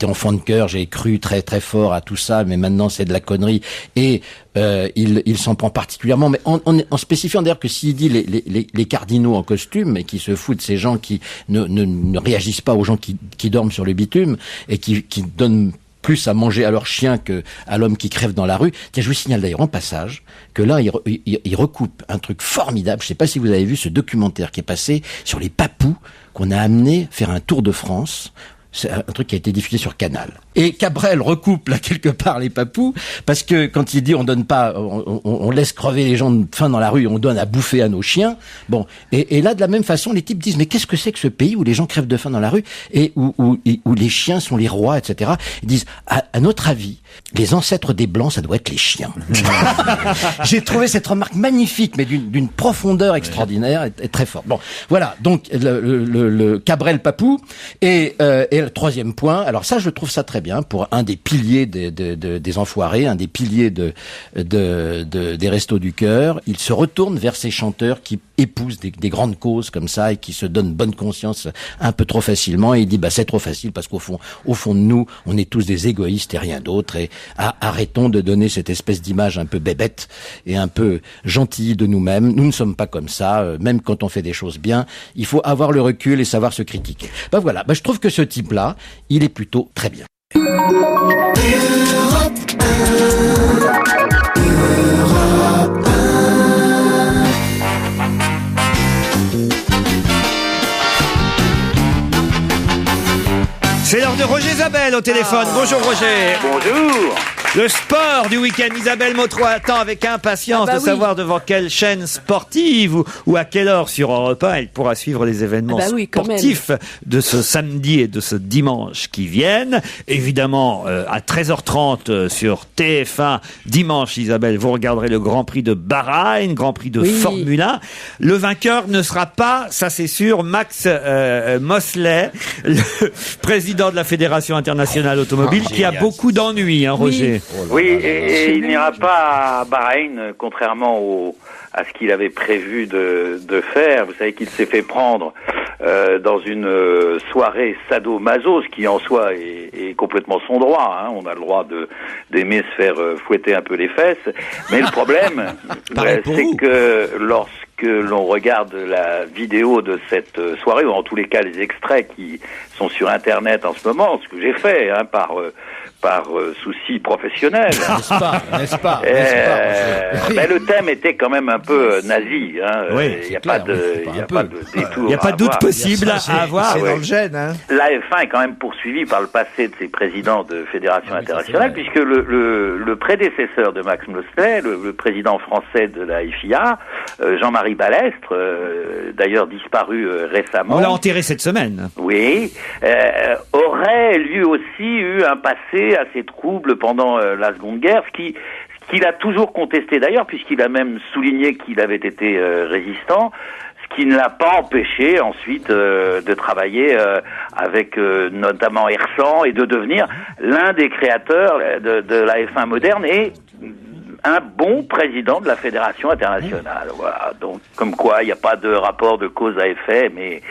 enfant de cœur, j'ai cru très très fort à tout ça, mais maintenant c'est de la connerie. Et il s'en prend particulièrement, mais en spécifiant d'ailleurs que s'il dit les cardinaux en costume et qui se foutent de ces gens qui ne réagissent pas aux gens qui dorment sur le bitume et qui donnent plus à manger à leur chien que à l'homme qui crève dans la rue. Tiens, je vous signale d'ailleurs en passage que là, il recoupe un truc formidable. Je sais pas si vous avez vu ce documentaire qui est passé sur les papous qu'on a amené faire un tour de France. C'est un truc qui a été diffusé sur Canal. Et Cabrel recoupe là quelque part les papous, parce que quand il dit on donne pas, on laisse crever les gens de faim dans la rue, on donne à bouffer à nos chiens. Bon, et là de la même façon, les types disent mais qu'est-ce que c'est que ce pays où les gens crèvent de faim dans la rue et où les chiens sont les rois, etc. Ils disent à notre avis, les ancêtres des blancs, ça doit être les chiens. J'ai trouvé cette remarque magnifique, mais d'une profondeur extraordinaire et très forte. Bon, voilà. Donc le Cabrel papou et le troisième point. Alors ça, je trouve ça très bien pour un des piliers des enfoirés, un des piliers des restos du cœur. Il se retourne vers ces chanteurs qui épousent des grandes causes comme ça et qui se donnent bonne conscience un peu trop facilement. Et il dit c'est trop facile parce qu'au fond de nous, on est tous des égoïstes et rien d'autre. Et arrêtons de donner cette espèce d'image un peu bébête et un peu gentille de nous-mêmes. Nous ne sommes pas comme ça. Même quand on fait des choses bien, il faut avoir le recul et savoir se critiquer. Voilà. Je trouve que ce type-là, il est plutôt très bien. C'est l'heure de Roger Isabelle au téléphone. Bonjour Roger. Bonjour. Le sport du week-end. Isabelle Motro attend avec impatience de savoir devant quelle chaîne sportive ou à quelle heure sur Europe 1 elle pourra suivre les événements sportifs de ce samedi et de ce dimanche qui viennent. Évidemment, à 13h30 sur TF1, dimanche, Isabelle, vous regarderez le Grand Prix de Bahreïn, Grand Prix de Formule 1. Le vainqueur ne sera pas, ça c'est sûr, Max Mosley, le président de la Fédération internationale automobile, qui a beaucoup d'ennuis, hein, Roger. Oui, et il n'ira pas à Bahreïn, contrairement à ce qu'il avait prévu de faire. Vous savez qu'il s'est fait prendre dans une soirée sadomaso, ce qui en soi est complètement son droit. Hein. On a le droit d'aimer se faire fouetter un peu les fesses. Mais le problème, c'est que lorsque l'on regarde la vidéo de cette soirée, ou en tous les cas les extraits qui sont sur Internet en ce moment, ce que j'ai fait par souci professionnel. N'est-ce pas Mais le thème était quand même un peu nazi. Hein. Oui, il n'y a pas de détour. Il n'y a pas de doute possible à avoir. C'est dans le gène, hein. La F1 est quand même poursuivie par le passé de ses présidents de fédération internationale, puisque le prédécesseur de Max Mosley, le président français de la FIA, Jean-Marie Balestre, d'ailleurs disparu récemment. On l'a enterré cette semaine. Oui, aurait lui aussi eu un passé assez trouble pendant la Seconde Guerre, ce qu'il a toujours contesté d'ailleurs, puisqu'il a même souligné qu'il avait été résistant, ce qui ne l'a pas empêché ensuite de travailler avec notamment Hersant et de devenir l'un des créateurs de la F1 moderne et un bon président de la Fédération internationale. Voilà. Donc, comme quoi, il n'y a pas de rapport de cause à effet, mais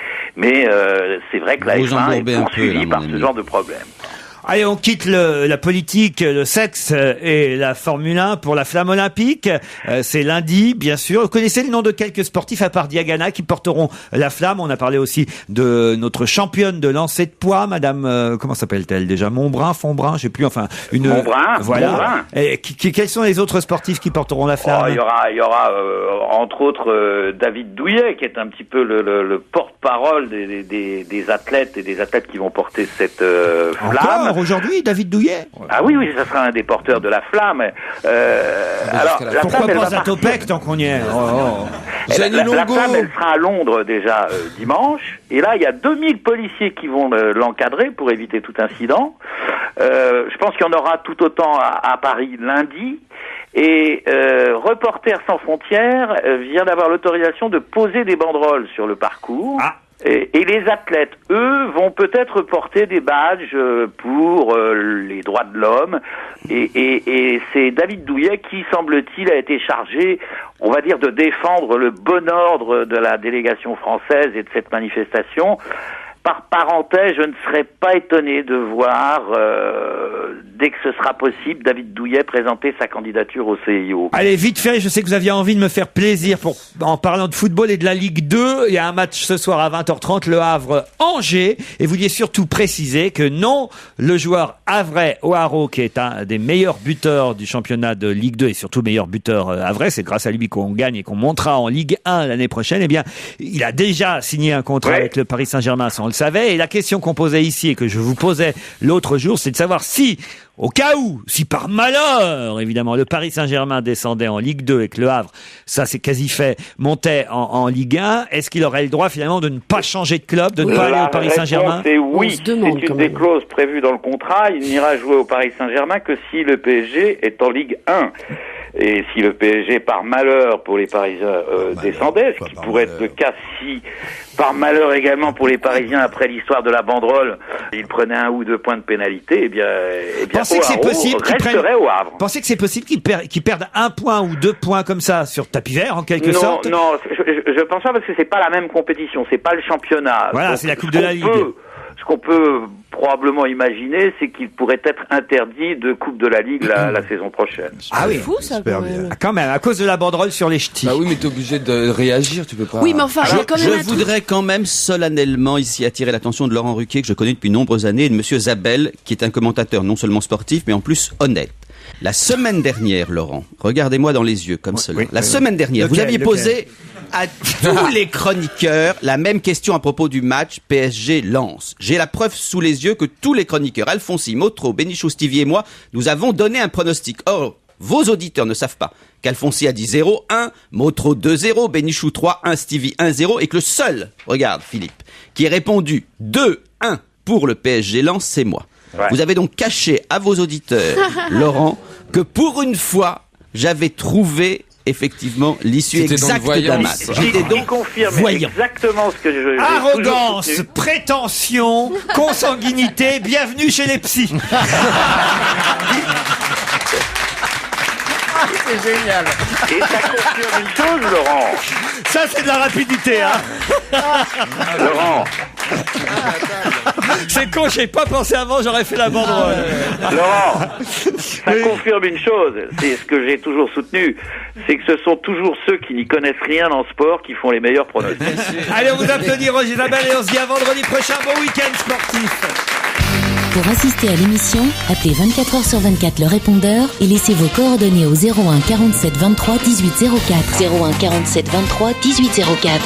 c'est vrai que la F1 est poursuivie par ce genre de problème. Allez, on quitte la politique, le sexe et la Formule 1 pour la flamme olympique. C'est lundi, bien sûr. Vous connaissez le nom de quelques sportifs à part Diagana qui porteront la flamme. On a parlé aussi de notre championne de lancer de poids, Madame, comment s'appelle-t-elle déjà? Montbrun, Fontbrun, je sais plus, enfin, Montbrun. Voilà. Montbrun. Et quels sont les autres sportifs qui porteront la flamme? Il y aura entre autres David Douillet, qui est un petit peu le porte-parole des athlètes et des athlètes qui vont porter cette flamme. Aujourd'hui, David Douillet? Ah oui, ça sera un des porteurs de la flamme. Alors, pourquoi pas Zatopek tant qu'on y est? La flamme, elle sera à Londres déjà dimanche. Et là, il y a 2000 policiers qui vont l'encadrer pour éviter tout incident. Je pense qu'il y en aura tout autant à Paris lundi. Et Reporters sans frontières vient d'avoir l'autorisation de poser des banderoles sur le parcours. Et les athlètes, eux, vont peut-être porter des badges pour les droits de l'homme. Et c'est David Douillet qui, semble-t-il, a été chargé, on va dire, de défendre le bon ordre de la délégation française et de cette manifestation. Par parenthèse, je ne serais pas étonné de voir, dès que ce sera possible, David Douillet présenter sa candidature au CIO. Allez, vite fait, je sais que vous aviez envie de me faire plaisir en parlant de football et de la Ligue 2. Il y a un match ce soir à 20h30, Le Havre-Angers. Et vous vouliez surtout préciser que non, le joueur havrais O'Haro, qui est un des meilleurs buteurs du championnat de Ligue 2 et surtout meilleur buteur havrais, c'est grâce à lui qu'on gagne et qu'on montera en Ligue 1 l'année prochaine, eh bien, il a déjà signé un contrat avec le Paris Saint-Germain, ça on le savait. Et la question qu'on posait ici et que je vous posais l'autre jour, c'est de savoir si, au cas où, si par malheur, évidemment, le Paris Saint-Germain descendait en Ligue 2 et que le Havre, ça c'est quasi fait, montait en Ligue 1, est-ce qu'il aurait le droit finalement de ne pas changer de club, de ne pas aller au Paris Saint-Germain? C'est oui, c'est une des clauses prévues dans le contrat. Il n'ira jouer au Paris Saint-Germain que si le PSG est en Ligue 1. Et si le PSG, par malheur pour les Parisiens, descendait, ce qui pourrait être le cas si, par malheur également pour les Parisiens, après l'histoire de la banderole, ils prenaient 1 ou 2 points de pénalité, eh bien pensez que c'est possible resterait au Havre. Pensez que c'est possible qu'ils perdent 1 point ou 2 points comme ça sur tapis vert, en quelque sorte? Non, je pense pas, parce que c'est pas la même compétition, c'est pas le championnat. Voilà, donc, c'est la Coupe de la Ligue. Ce qu'on peut probablement imaginer, c'est qu'il pourrait être interdit de Coupe de la Ligue la saison prochaine. Ah oui, fou ça quand même, à cause de la banderole sur les ch'tis. Bah oui, mais t'es obligé de réagir, tu peux pas. Oui, mais enfin, je voudrais quand même solennellement ici attirer l'attention de Laurent Ruquier, que je connais depuis de nombreuses années, et de Monsieur Zabel, qui est un commentateur non seulement sportif, mais en plus honnête. La semaine dernière, Laurent, regardez-moi dans les yeux comme cela. La semaine dernière, vous Lequel, aviez posé à tous les chroniqueurs la même question à propos du match PSG-Lens. J'ai la preuve sous les yeux que tous les chroniqueurs, Alfonsi, Motro, Bénichou, Stevie et moi, nous avons donné un pronostic. Or, vos auditeurs ne savent pas qu'Alfonsi a dit 0-1, Motro 2-0, Bénichou 3-1, Stevie 1-0 et que le seul, regarde Philippe, qui ait répondu 2-1 pour le PSG-Lens, c'est moi. Ouais. Vous avez donc caché à vos auditeurs, Laurent, que pour une fois, j'avais trouvé effectivement l'issue exacte d'un match. J'étais donc voyant. Exactement ce que je... Arrogance, prétention, consanguinité, bienvenue chez les psys. C'est génial. Et ça confirme une chose, Laurent. Ça, c'est de la rapidité, hein. Laurent. C'est con, j'ai pas pensé avant, j'aurais fait la banderole. Laurent, ça confirme une chose, c'est ce que j'ai toujours soutenu, c'est que ce sont toujours ceux qui n'y connaissent rien en sport qui font les meilleurs pronostics. Allez, on vous applaudit, Roger Isabelle, et on se dit à vendredi prochain. Bon week-end sportif. Pour assister à l'émission, appelez 24h/24 le répondeur et laissez vos coordonnées au 01 47 23 18 04. 01 47 23 18 04.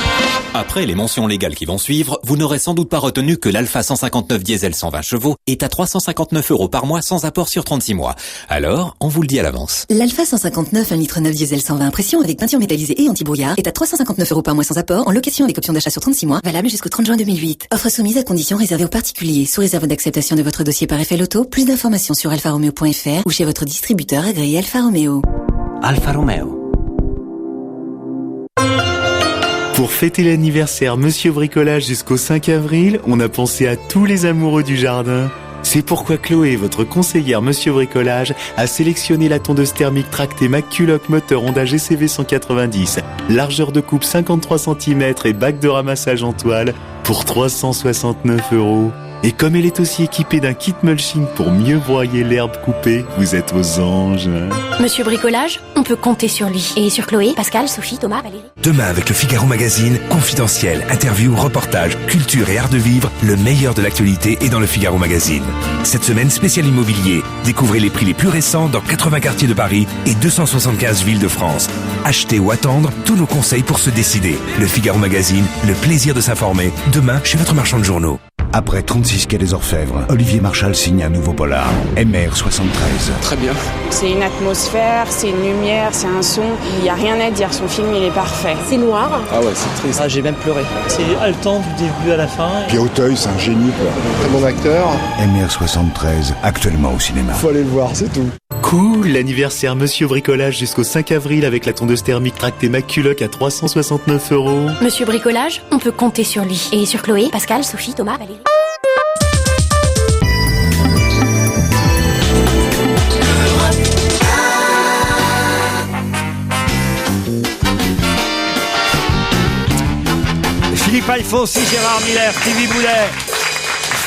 Après les mentions légales qui vont suivre, vous n'aurez sans doute pas retenu que l'Alpha 159 diesel 120 chevaux est à 359 € par mois sans apport sur 36 mois. Alors, on vous le dit à l'avance. L'Alpha 159 1,9 litre diesel 120 pression avec peinture métallisée et anti-brouillard est à 359 € par mois sans apport en location avec option d'achat sur 36 mois, valable jusqu'au 30 juin 2008. Offre soumise à conditions réservées aux particuliers, sous réserve d'acceptation de votre dossier par FL Auto. Plus d'informations sur alfaromeo.fr ou chez votre distributeur agréé Alfa Romeo. Alfa Romeo. Pour fêter l'anniversaire Monsieur Bricolage jusqu'au 5 avril, on a pensé à tous les amoureux du jardin. C'est pourquoi Chloé, votre conseillère Monsieur Bricolage, a sélectionné la tondeuse thermique tractée McCulloch moteur Honda GCV 190, largeur de coupe 53 cm et bac de ramassage en toile pour 369 €. Et comme elle est aussi équipée d'un kit mulching pour mieux broyer l'herbe coupée, vous êtes aux anges. Monsieur Bricolage, on peut compter sur lui. Et sur Chloé, Pascal, Sophie, Thomas, Valérie. Demain avec le Figaro Magazine, confidentiel, interview, reportage, culture et art de vivre, le meilleur de l'actualité est dans le Figaro Magazine. Cette semaine, spécial immobilier. Découvrez les prix les plus récents dans 80 quartiers de Paris et 275 villes de France. Acheter ou attendre, tous nos conseils pour se décider. Le Figaro Magazine, le plaisir de s'informer. Demain, chez votre marchand de journaux. Après 36 quais des Orfèvres, Olivier Marchal signe un nouveau polar, MR73. Très bien. C'est une atmosphère, c'est une lumière, c'est un son. Il n'y a rien à dire, son film il est parfait. C'est noir. Ah ouais, c'est triste. Ah, j'ai même pleuré. C'est haletant du début à la fin. Puis Auteuil, c'est un génie, quoi. Très bon acteur. MR73, actuellement au cinéma. Faut aller le voir, c'est tout. Cool, l'anniversaire Monsieur Bricolage jusqu'au 5 avril avec la tondeuse thermique tractée McCulloch à 369 €. Monsieur Bricolage, on peut compter sur lui. Et sur Chloé, Pascal, Sophie, Thomas, Valérie. Philippe Alfonsi, Gérard Miller, Stevie Boulet,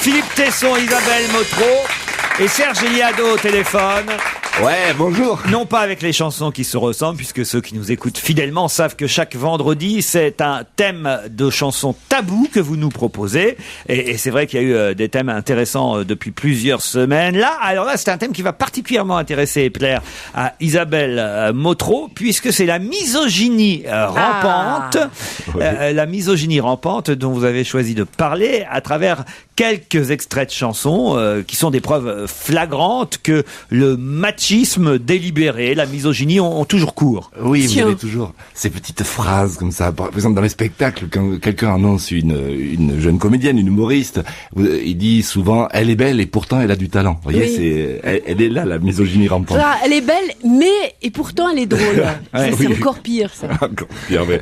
Philippe Tesson, Isabelle Motro et Serge Eliado au téléphone. Ouais, bonjour. Non pas avec les chansons qui se ressemblent, puisque ceux qui nous écoutent fidèlement savent que chaque vendredi, c'est un thème de chansons tabous que vous nous proposez. Et c'est vrai qu'il y a eu des thèmes intéressants depuis plusieurs semaines. Là, c'est un thème qui va particulièrement intéresser et plaire à Isabelle Motro, puisque c'est la misogynie rampante. La misogynie rampante dont vous avez choisi de parler à travers quelques extraits de chansons qui sont des preuves flagrantes que le machisme délibéré, la misogynie ont toujours cours. Oui, vous avez toujours ces petites phrases comme ça. Par exemple, dans les spectacles, quand quelqu'un annonce une jeune comédienne, une humoriste, il dit souvent « elle est belle et pourtant elle a du talent ». Vous voyez, elle est là, la misogynie rampante. Alors, elle est belle, mais et pourtant elle est drôle. C'est encore pire, ça. Encore pire, mais...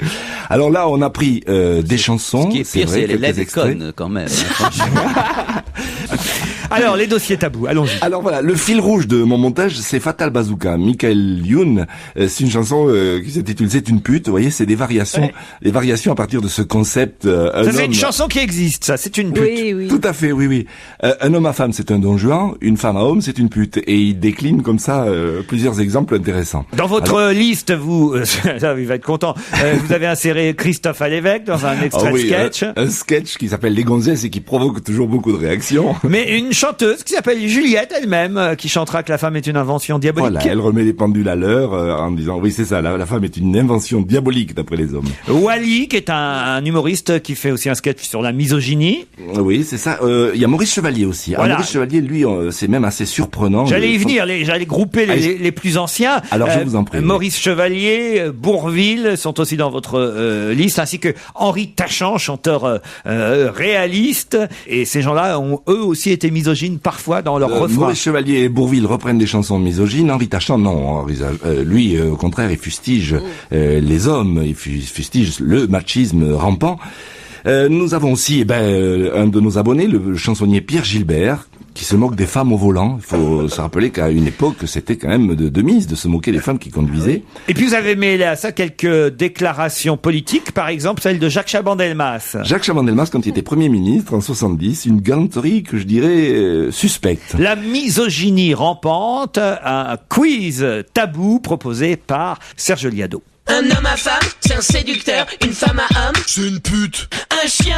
Alors là, on a pris des chansons. Ce qui est pire, c'est elle est laide et conne, quand même. Alors, les dossiers tabous, allons-y. Alors voilà, le fil rouge de mon montage, c'est Fatal Bazooka. Michael Youn, c'est une chanson qui s'intitule C'est une pute. Vous voyez, c'est des variations à partir de ce concept. Ça, c'est une chanson qui existe, ça, c'est une pute. Oui, oui. Tout à fait, oui. Un homme à femme, c'est un don Juan. Une femme à homme, c'est une pute. Et il décline comme ça plusieurs exemples intéressants. Dans votre liste, vous, ça, il va être content, vous avez inséré Christophe Alévèque dans un extrait de sketch. Un sketch qui s'appelle Les Gonzesses et qui provoque toujours beaucoup de réactions. Mais une chanteuse qui s'appelle Juliette elle-même, qui chantera que la femme est une invention diabolique. Voilà, elle remet les pendules à l'heure en disant oui c'est ça, la femme est une invention diabolique d'après les hommes. Wally, qui est un humoriste qui fait aussi un sketch sur la misogynie. Oui, c'est ça. Il y a Maurice Chevalier aussi. Voilà. Maurice Chevalier, lui, c'est même assez surprenant. J'allais y venir, j'allais grouper les plus anciens. Alors je vous en prie. Maurice Chevalier, Bourvil sont aussi dans votre liste, ainsi que Henri Tachant, chanteur réaliste. Et ces gens-là ont eux aussi été misogynes parfois dans leur refrain. Maurice Chevalier et Bourvil reprennent des chansons misogynes. Henri Tachant, non. Lui, au contraire, il fustige les hommes, il fustige le machisme rampant. Nous avons aussi un de nos abonnés, le chansonnier Pierre Gilbert, qui se moque des femmes au volant. Il faut se rappeler qu'à une époque, c'était quand même de mise de se moquer des femmes qui conduisaient. Et puis vous avez mêlé à ça quelques déclarations politiques, par exemple celle de Jacques Chaban-Delmas. Jacques Chaban-Delmas, quand il était Premier ministre en 70, une galanterie que je dirais suspecte. La misogynie rampante, un quiz tabou proposé par Serge Liado. Un homme à femme, c'est un séducteur. Une femme à homme, c'est une pute. Un chien,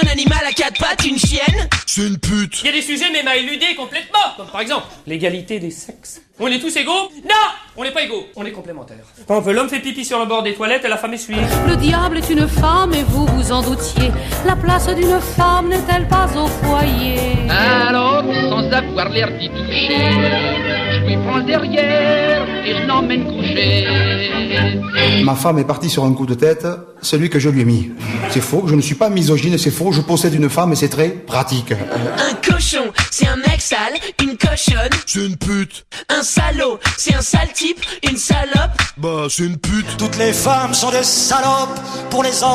un animal à quatre pattes, une chienne, c'est une pute. Il y a des sujets même à éluder complètement, comme par exemple l'égalité des sexes. On est tous égaux? Non, on n'est pas égaux, on est complémentaires. Par exemple, l'homme fait pipi sur le bord des toilettes et la femme essuie. Le diable est une femme et vous vous en doutiez. La place d'une femme n'est-elle pas au foyer? Alors, sans avoir l'air d'y toucher, je lui prends le derrière et je l'emmène coucher. Ma femme est partie sur un coup de tête, celui que je lui ai mis. C'est faux, je ne suis pas misogyne, c'est faux, je possède une femme et c'est très pratique. Un cochon, c'est un mec sale. Une cochonne, c'est une pute. Un salaud, c'est un sale type. Une salope, bah c'est une pute. Toutes les femmes sont des salopes pour les hommes.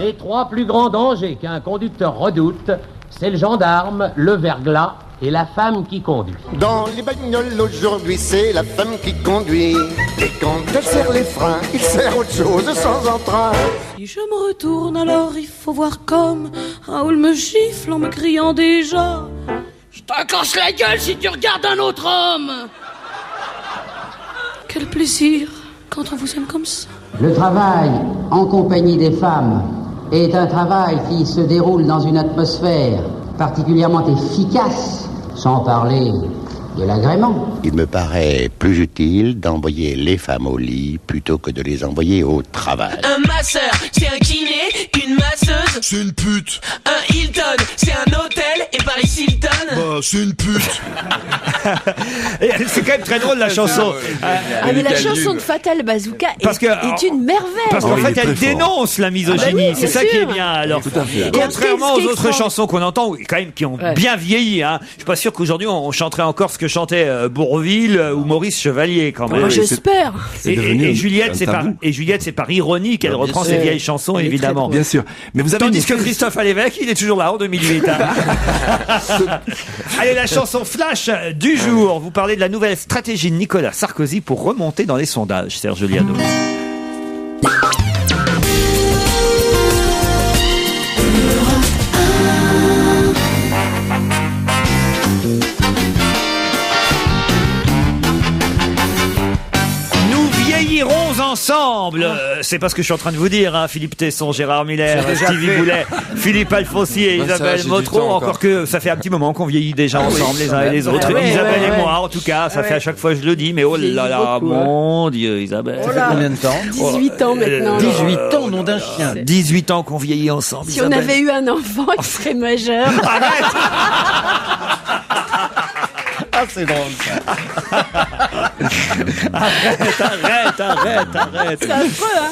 Les trois plus grands dangers qu'un conducteur redoute, c'est le gendarme, le verglas et la femme qui conduit. Dans les bagnoles aujourd'hui, c'est la femme qui conduit. Et quand elle serre les freins, il sert autre chose sans entrain. Si je me retourne, alors il faut voir comme Raoul me gifle en me criant déjà. Je t'en casse la gueule si tu regardes un autre homme. Quel plaisir quand on vous aime comme ça. Le travail en compagnie des femmes est un travail qui se déroule dans une atmosphère particulièrement efficace, sans parler de l'agrément. Il me paraît plus utile d'envoyer les femmes au lit plutôt que de les envoyer au travail. un masseur, c'est un kiné. Une masseuse, c'est une pute. Un Hilton, c'est un hôtel. Et Paris Hilton, bah c'est une pute. C'est quand même très drôle la chanson. Mais la chanson de Fatal Bazooka est une merveille. Parce qu'en fait, elle dénonce la misogynie. Ah bah oui, c'est ça bien qui est sûr. bien. Alors, Tout à fait. contrairement Et après, aux autres chansons qu'on entend, quand même, qui ont bien vieilli. Hein. Je suis pas sûr qu'aujourd'hui on chanterait encore ce que chantait Bourvil ou Maurice Chevalier quand même. Moi, j'espère. Et Juliette, c'est par ironie qu'elle reprend ces vieilles chansons, évidemment. Bien sûr. Mais vous avez Tandis que Christophe Alévèque, il est toujours là en 2008. Hein. Allez, la chanson flash du jour. Vous parlez de la nouvelle stratégie de Nicolas Sarkozy pour remonter dans les sondages, Serge Liado. Ensemble, c'est pas ce que je suis en train de vous dire, hein. Philippe Tesson, Gérard Miller, Stevie Boulet, Philippe Alfonsi et Isabelle Motro, encore que ça fait un petit moment qu'on vieillit déjà ensemble les uns et les autres. Isabelle et moi, en tout cas, ça fait à chaque fois je le dis, mais oh là là, mon Dieu, Isabelle. Ça fait combien de temps 18 ans maintenant. 18 ans, nom d'un chien. 18 ans qu'on vieillit ensemble. Si on avait eu un enfant, il serait majeur. Ah, c'est drôle. Arrête. C'est affreux, hein.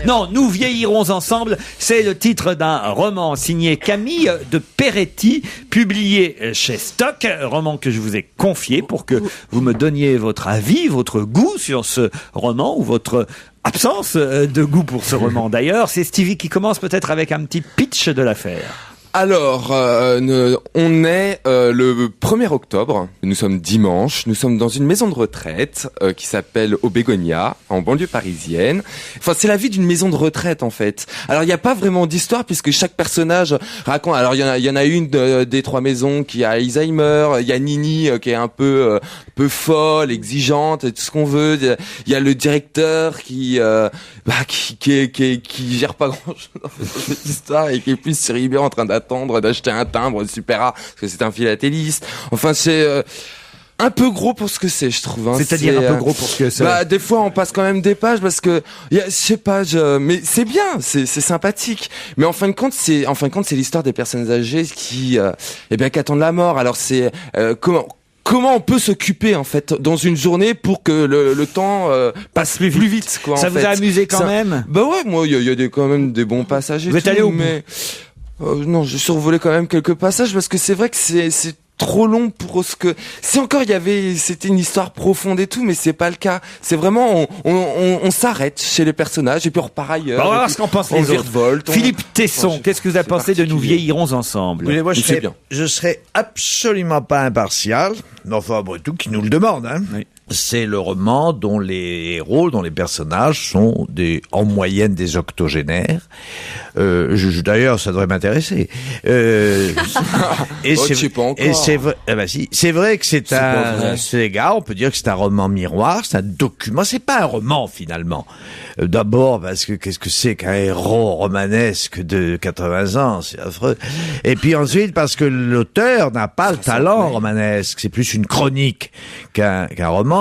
Non, nous vieillirons ensemble, c'est le titre d'un roman signé Camille de Peretti, publié chez Stock, roman que je vous ai confié pour que vous me donniez votre avis, votre goût sur ce roman ou votre absence de goût pour ce roman d'ailleurs. C'est Stevie qui commence peut-être avec un petit pitch de l'affaire. Alors, on est le 1er octobre, nous sommes dimanche, nous sommes dans une maison de retraite qui s'appelle Au Bégonia, en banlieue parisienne. Enfin, c'est la vie d'une maison de retraite en fait. Alors, il n'y a pas vraiment d'histoire puisque chaque personnage raconte. Alors, il y en a une des trois maisons qui a Alzheimer, il y a Nini qui est un peu folle, exigeante, tout ce qu'on veut. Il y a le directeur qui gère pas grand-chose dans cette histoire et qui est plus sur eBay en train d'attendre attendre d'acheter un timbre super rare parce que c'est un philatéliste. Enfin, c'est un peu gros pour ce que c'est, je trouve. C'est-à-dire un peu gros pour ce que c'est. Bah, des fois, on passe quand même des pages parce que, je sais pas, mais c'est bien, c'est sympathique. Mais en fin de compte, c'est l'histoire des personnes âgées qui attendent la mort. Alors c'est comment on peut s'occuper en fait dans une journée pour que le temps passe plus vite, quoi. Ça vous a amusé quand même? Bah ouais, moi il y a quand même des bons passages. Vous êtes allé au bout? Non, j'ai survolé quand même quelques passages parce que c'est vrai que c'est trop long pour ce que si encore c'était une histoire profonde et tout, mais c'est pas le cas. C'est vraiment on s'arrête chez les personnages et puis on repart ailleurs. On va voir ce qu'en pensent les autres. Philippe Tesson, qu'est-ce que vous avez pensé de Nous vieillirons ensemble? Oui, moi, je serais absolument pas impartial, mais enfin, bon, tout qui nous le demande, hein. Oui. C'est le roman dont les héros, dont les personnages sont en moyenne des octogénaires. D'ailleurs, ça devrait m'intéresser. C'est vrai que c'est les gars, on peut dire que c'est un roman miroir, c'est un document, c'est pas un roman finalement. D'abord parce que qu'est-ce que c'est qu'un héros romanesque de 80 ans, c'est affreux. Et puis ensuite parce que l'auteur n'a pas le talent romanesque, c'est plus une chronique qu'un roman.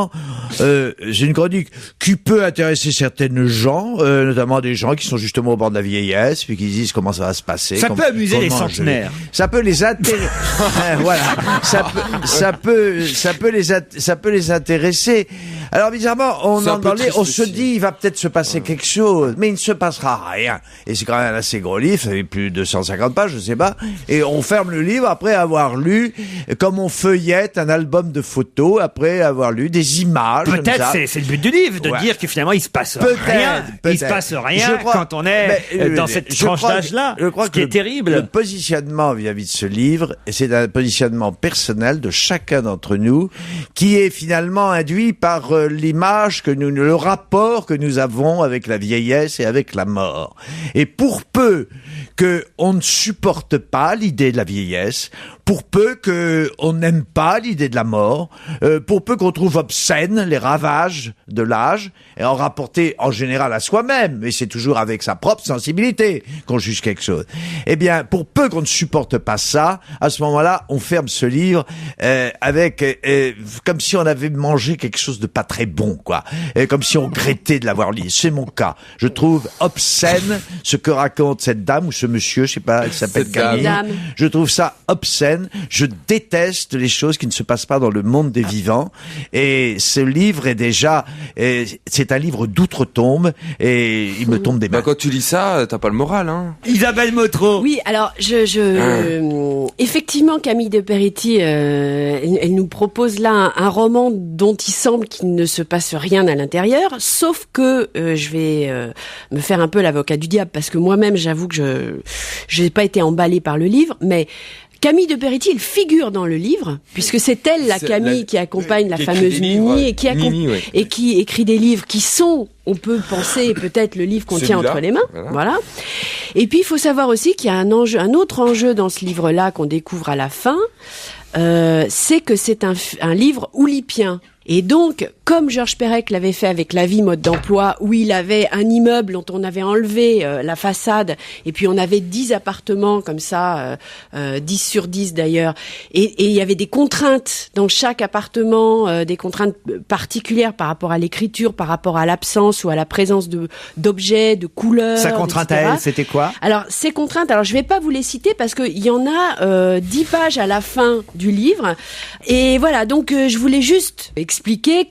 C'est une chronique qui peut intéresser certaines gens, notamment des gens qui sont justement au bord de la vieillesse, puis qui disent comment ça va se passer. Ça peut amuser les centenaires. Ça peut les intéresser. Voilà. Ça peut les intéresser. Alors bizarrement, on se dit il va peut-être se passer quelque chose, mais il ne se passera rien. Et c'est quand même un assez gros livre, ça fait plus de 250 pages, je sais pas. Et on ferme le livre après avoir lu, comme on feuillette un album de photos, après avoir lu des images. Peut-être c'est le but du livre, de dire que finalement il se passe rien. Il se passe rien quand on est dans cette tranche d'âge-là. Je crois ce qui est terrible. Le positionnement vis-à-vis de ce livre, c'est un positionnement personnel de chacun d'entre nous, qui est finalement induit par l'image le rapport que nous avons avec la vieillesse et avec la mort. Et pour peu que on ne supporte pas l'idée de la vieillesse, pour peu que on n'aime pas l'idée de la mort, pour peu qu'on trouve obscène les ravages de l'âge, et en rapporter en général à soi-même, mais c'est toujours avec sa propre sensibilité qu'on juge quelque chose. Eh bien, pour peu qu'on ne supporte pas ça, à ce moment-là, on ferme ce livre comme si on avait mangé quelque chose de pas très bon, quoi. Comme si on regrettait de l'avoir lu. C'est mon cas. Je trouve obscène ce que raconte cette dame ou ce monsieur, je sais pas, elle s'appelle Camille. Je trouve ça obscène. Je déteste les choses qui ne se passent pas dans le monde des vivants. Et ce livre est déjà, c'est un livre d'outre-tombe et il me tombe des mains. Bah, quand tu lis ça, t'as pas le moral, hein. Isabelle Motro. Oui, alors effectivement, Camille de Peretti, elle nous propose là un roman dont il semble qu'il ne se passe rien à l'intérieur, sauf que je vais me faire un peu l'avocat du diable parce que moi-même, j'avoue que je n'ai pas été emballée par le livre, mais Camille de Peretti, elle figure dans le livre, puisque c'est elle, Camille, qui accompagne la fameuse Mini et qui écrit des livres qui sont, on peut penser, peut-être le livre qu'on tient entre les mains. Voilà. Et puis, il faut savoir aussi qu'il y a un autre enjeu dans ce livre-là qu'on découvre à la fin, c'est que c'est un livre oulipien. Et donc, comme Georges Perec l'avait fait avec La vie, mode d'emploi, où il avait un immeuble dont on avait enlevé la façade, et puis on avait 10 appartements comme ça, 10 sur 10 d'ailleurs, et il y avait des contraintes dans chaque appartement, des contraintes particulières par rapport à l'écriture, par rapport à l'absence ou à la présence d'objets, de couleurs, Sa contrainte etc. à elle, c'était quoi? Alors, ces contraintes, je vais pas vous les citer parce qu'il y en a 10 pages à la fin du livre, et voilà, donc je voulais juste expliquer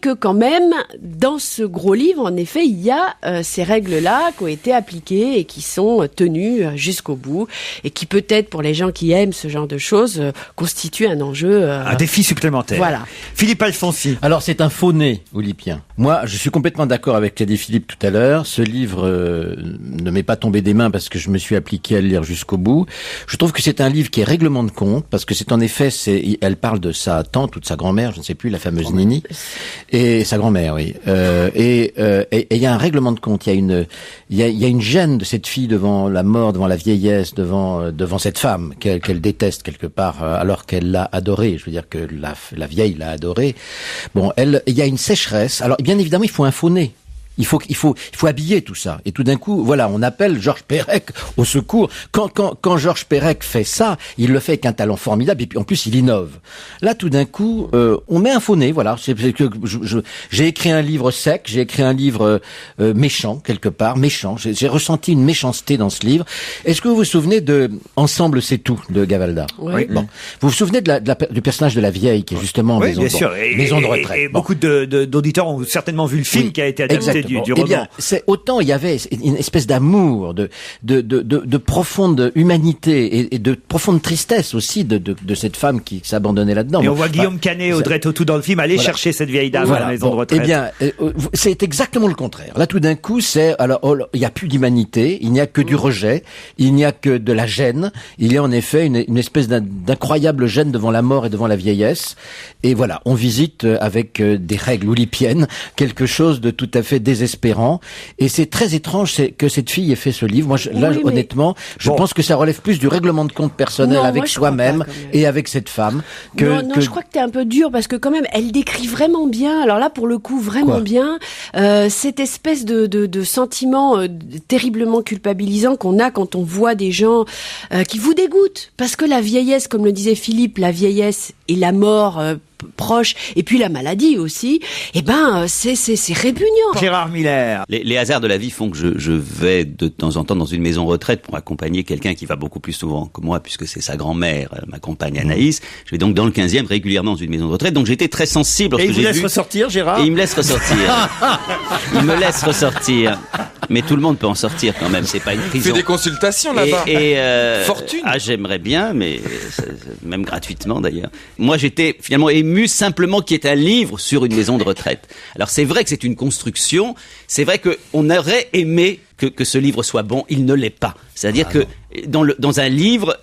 que quand même, dans ce gros livre, en effet, il y a ces règles-là qui ont été appliquées et qui sont tenues jusqu'au bout et qui peut-être, pour les gens qui aiment ce genre de choses, constituent un enjeu... un défi supplémentaire. Voilà. Philippe Alfonsi. Alors, c'est un faux-né oulipien. Moi, je suis complètement d'accord avec qu'a dit Philippe tout à l'heure. Ce livre ne m'est pas tombé des mains parce que je me suis appliqué à le lire jusqu'au bout. Je trouve que c'est un livre qui est règlement de compte parce que c'est en effet, elle parle de sa tante ou de sa grand-mère, je ne sais plus, la fameuse Nini. Et sa grand-mère, oui. Et il y a un règlement de compte. Il y a une gêne de cette fille devant la mort, devant la vieillesse, devant cette femme qu'elle déteste quelque part, alors qu'elle l'a adorée. Je veux dire que la vieille l'a adorée. Bon, il y a une sécheresse. Alors, bien évidemment, il faut un faux-né. Il faut habiller tout ça. Et tout d'un coup, voilà, on appelle Georges Perec au secours. Quand Georges Perec fait ça, il le fait avec un talent formidable et puis en plus il innove. Là, tout d'un coup, on met un faux nez. Voilà, j'ai écrit un livre sec, j'ai écrit un livre méchant quelque part, méchant. J'ai ressenti une méchanceté dans ce livre. Est-ce que vous vous souvenez de Ensemble c'est tout de Gavalda? Oui. Bon, vous vous souvenez du personnage de la vieille qui est justement Oui, bien sûr. maison de retraite. Et beaucoup d'auditeurs ont certainement vu le film qui a été adapté du roman. Eh bien, autant il y avait une espèce d'amour, de profonde humanité et de profonde tristesse aussi de cette femme qui s'abandonnait là-dedans. Et on voit Guillaume Canet, Audrey Tautou dans le film aller chercher cette vieille dame à la maison de retraite. Eh bien, c'est exactement le contraire. Là, tout d'un coup, il n'y a plus d'humanité, il n'y a que du rejet, il n'y a que de la gêne. Il y a en effet une espèce d'incroyable gêne devant la mort et devant la vieillesse. Et voilà, on visite avec des règles oulipiennes quelque chose de tout à fait désespérant. Et c'est très étrange que cette fille ait fait ce livre. Moi, honnêtement, je pense que ça relève plus du règlement de compte personnel avec soi-même et avec cette femme. Non, je crois que t'es un peu dur parce que quand même, elle décrit vraiment bien. Alors là, pour le coup, vraiment bien cette espèce de sentiment terriblement culpabilisant qu'on a quand on voit des gens qui vous dégoûtent. Parce que la vieillesse, comme le disait Philippe, la vieillesse et la mort proche, et puis la maladie aussi, c'est répugnant. Gérard Miller. Les hasards de la vie font que je vais de temps en temps dans une maison retraite pour accompagner quelqu'un qui va beaucoup plus souvent que moi, puisque c'est sa grand-mère, ma compagne Anaïs. Je vais donc dans le 15e régulièrement dans une maison de retraite, donc j'étais très sensible lorsque j'ai vu... Et il vous laisse ressortir, Gérard? Et il me laisse ressortir. Il me laisse ressortir. Mais tout le monde peut en sortir quand même, c'est pas une prison. Tu fais des consultations là-bas. Fortune. Ah, j'aimerais bien, mais même gratuitement d'ailleurs. Moi, j'étais finalement ému simplement qu'il y ait un livre sur une maison de retraite. Alors c'est vrai que c'est une construction, c'est vrai qu'on aurait aimé que ce livre soit bon, il ne l'est pas. C'est-à-dire que dans un livre,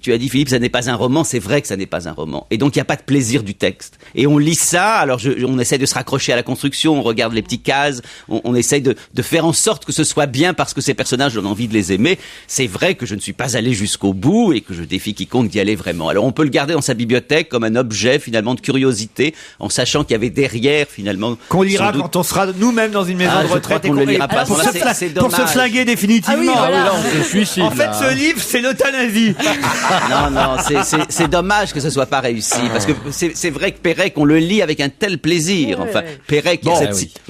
tu as dit Philippe, ça n'est pas un roman, c'est vrai que ça n'est pas un roman. Et donc il n'y a pas de plaisir du texte. Et on lit ça, alors on essaie de se raccrocher à la construction, on regarde les petites cases, on essaie de faire en sorte que ce soit bien parce que ces personnages ont envie de les aimer. C'est vrai que je ne suis pas allé jusqu'au bout et que je défie quiconque d'y aller vraiment. Alors on peut le garder dans sa bibliothèque comme un objet finalement de curiosité, en sachant qu'il y avait derrière finalement... Qu'on lira quand on sera nous-mêmes dans une maison de retraite et qu'on le lira pas. Pour se flinguer définitivement. Ah oui, voilà. En fait, ce livre, c'est l'euthanasie. Non, c'est dommage que ce soit pas réussi, parce que c'est vrai que Perec, on le lit avec un tel plaisir. Enfin, Perec,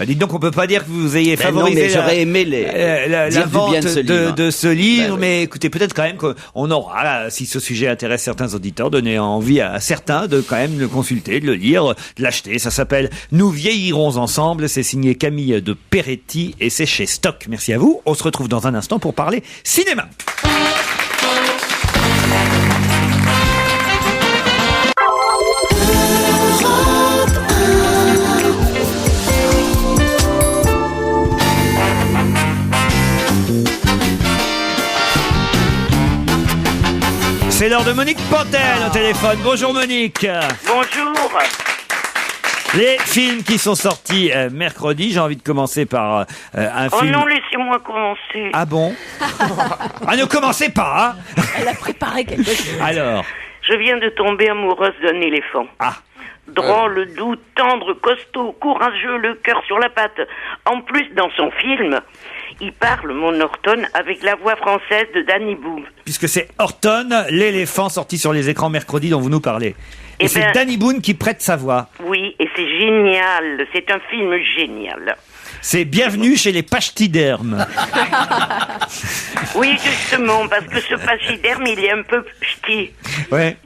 dites donc, on peut pas dire que vous ayez favorisé. Non, mais j'aurais aimé la vente de ce livre, oui. mais écoutez, peut-être quand même qu'on aura, si ce sujet intéresse certains auditeurs, donner envie à certains de quand même le consulter, de le lire, de l'acheter. Ça s'appelle Nous vieillirons ensemble. C'est signé Camille de Peretti et c'est chez Stock. Merci à vous. On se retrouve dans un instant pour parler cinéma. C'est l'heure de Monique Pantel au téléphone. Bonjour Monique. Bonjour. Les films qui sont sortis mercredi, j'ai envie de commencer par un film... Oh non, laissez-moi commencer. Ah bon? Ah, ne commencez pas, hein. Elle a préparé quelque chose. Alors? Je viens de tomber amoureuse d'un éléphant. Ah. Drôle, doux, tendre, costaud, courageux, le cœur sur la patte. En plus, dans son film, il parle, mon Horton, avec la voix française de Danny Boone. Puisque c'est Horton, l'éléphant sorti sur les écrans mercredi dont vous nous parlez. Et c'est Danny Boone qui prête sa voix. Oui, et c'est génial. C'est un film génial. C'est Bienvenue chez les pachydermes. Oui, justement, parce que ce pachyderme, il est un peu ch'ti. Ouais.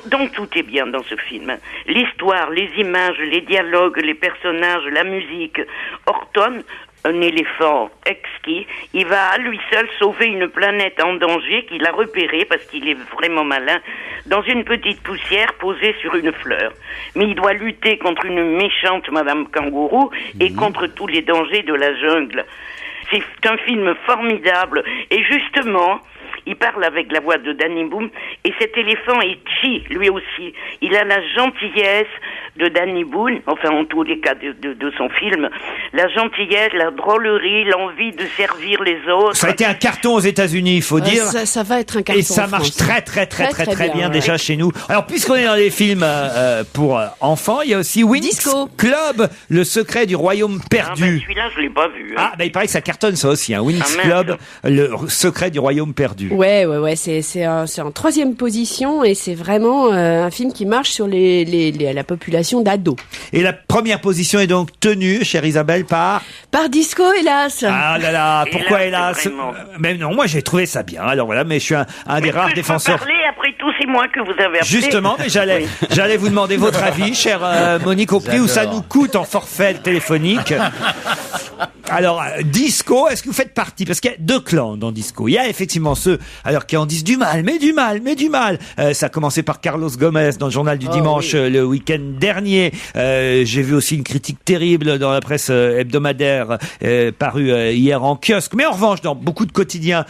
Donc tout est bien dans ce film. L'histoire, les images, les dialogues, les personnages, la musique. Horton, un éléphant exquis, il va à lui seul sauver une planète en danger qu'il a repérée, parce qu'il est vraiment malin, dans une petite poussière posée sur une fleur. Mais il doit lutter contre une méchante Madame Kangourou et contre tous les dangers de la jungle. C'est un film formidable. Et justement, il parle avec la voix de Danny Boone, et cet éléphant est chi, lui aussi. Il a la gentillesse de Danny Boone, enfin en tous les cas de son film, la gentillesse, la drôlerie, l'envie de servir les autres. Ça a été un carton aux États-Unis, il faut dire. Ça va être un carton. Et ça marche très bien déjà chez nous. Alors, puisqu'on est dans les films pour enfants, il y a aussi Winx Club, le secret du royaume perdu. Celui-là, je l'ai pas vu. Ah, il paraît que ça cartonne ça aussi, hein. Winx Club, le secret du royaume perdu. Ouais, c'est en 3e position et c'est vraiment un film qui marche sur la population d'ados. Et la première position est donc tenue, chère Isabelle, par Disco, hélas. Ah là là, pourquoi hélas? Mais non, moi j'ai trouvé ça bien. Alors voilà, mais je suis un des rares défenseurs. Après tout, c'est moi que vous avez appelé. Justement, mais j'allais vous demander votre avis, chère Monique, au prix où ça nous coûte en forfait téléphonique. Alors, Disco, est-ce que vous faites partie? Parce qu'il y a 2 clans dans Disco. Il y a effectivement ceux, alors qui en disent du mal. Ça a commencé par Carlos Gomez dans le journal du dimanche le week-end dernier. J'ai vu aussi une critique terrible dans la presse hebdomadaire parue hier en kiosque. Mais en revanche, dans beaucoup de quotidiens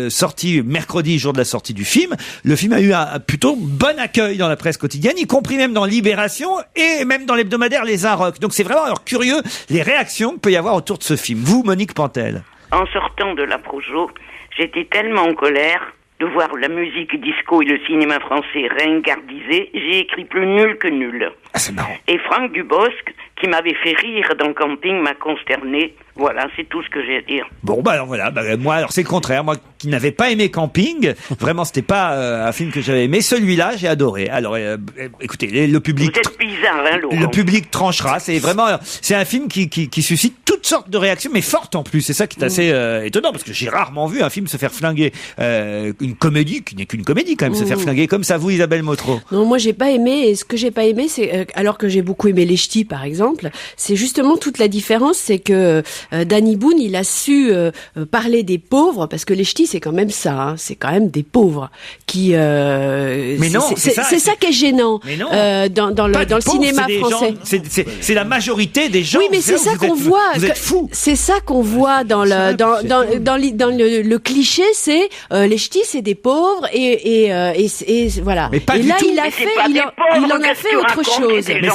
sortis mercredi, jour de la sortie du film, le film a eu un plutôt bon accueil dans la presse quotidienne, y compris même dans Libération et même dans l'hebdomadaire Les Inrocks. Donc c'est vraiment alors curieux les réactions qu'il peut y avoir autour de ce film. Vous, Monique Pantel. En sortant de la Projo, j'étais tellement en colère de voir la musique disco et le cinéma français ringardisé, j'ai écrit plus nul que nul. Ah, c'est marrant. Et Franck Dubosc, qui m'avait fait rire dans Camping, m'a consterné. Voilà, c'est tout ce que j'ai à dire. Bon, alors voilà, moi, alors c'est le contraire. Moi, qui n'avais pas aimé Camping, vraiment, c'était pas un film que j'avais aimé. Celui-là, j'ai adoré. Alors, écoutez, le public... Vous êtes bizarre, hein, Laurent. Le public tranchera. C'est vraiment... C'est un film qui suscite toutes sortes de réactions, mais fortes en plus. C'est ça qui est assez étonnant, parce que j'ai rarement vu un film se faire flinguer. Une comédie, qui n'est qu'une comédie quand même, se faire flinguer comme ça. Vous, Isabelle Motro? Non, moi, j'ai pas aimé. Et ce que j'ai pas aimé, c'est... alors que j'ai beaucoup aimé Les Ch'tis, par exemple, c'est justement toute la différence, c'est que Danny Boone, il a su parler des pauvres, parce que les ch'tis, c'est quand même ça, hein, c'est quand même des pauvres qui. Mais non, c'est ça qui est gênant dans le cinéma français. C'est la majorité des gens. Oui, mais c'est ça qu'on voit. Vous êtes fous. C'est ça qu'on voit dans le cliché, c'est les ch'tis, c'est des pauvres et voilà. Mais pas et du là, tout. il en a fait autre chose. Mais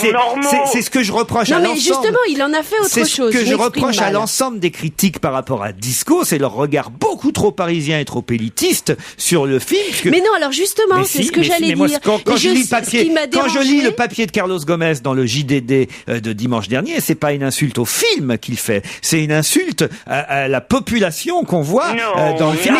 c'est ce que je reproche à l'ensemble. Mais justement, il en a fait autre chose. C'est ce que je reproche à l'ensemble des critiques par rapport à Disco, c'est leur regard beaucoup trop parisien et trop élitiste sur le film. Mais non, alors justement, c'est ce que j'allais dire. Quand je lis le papier de Carlos Gomez dans le JDD de dimanche dernier, c'est pas une insulte au film qu'il fait, c'est une insulte à la population qu'on voit dans le film.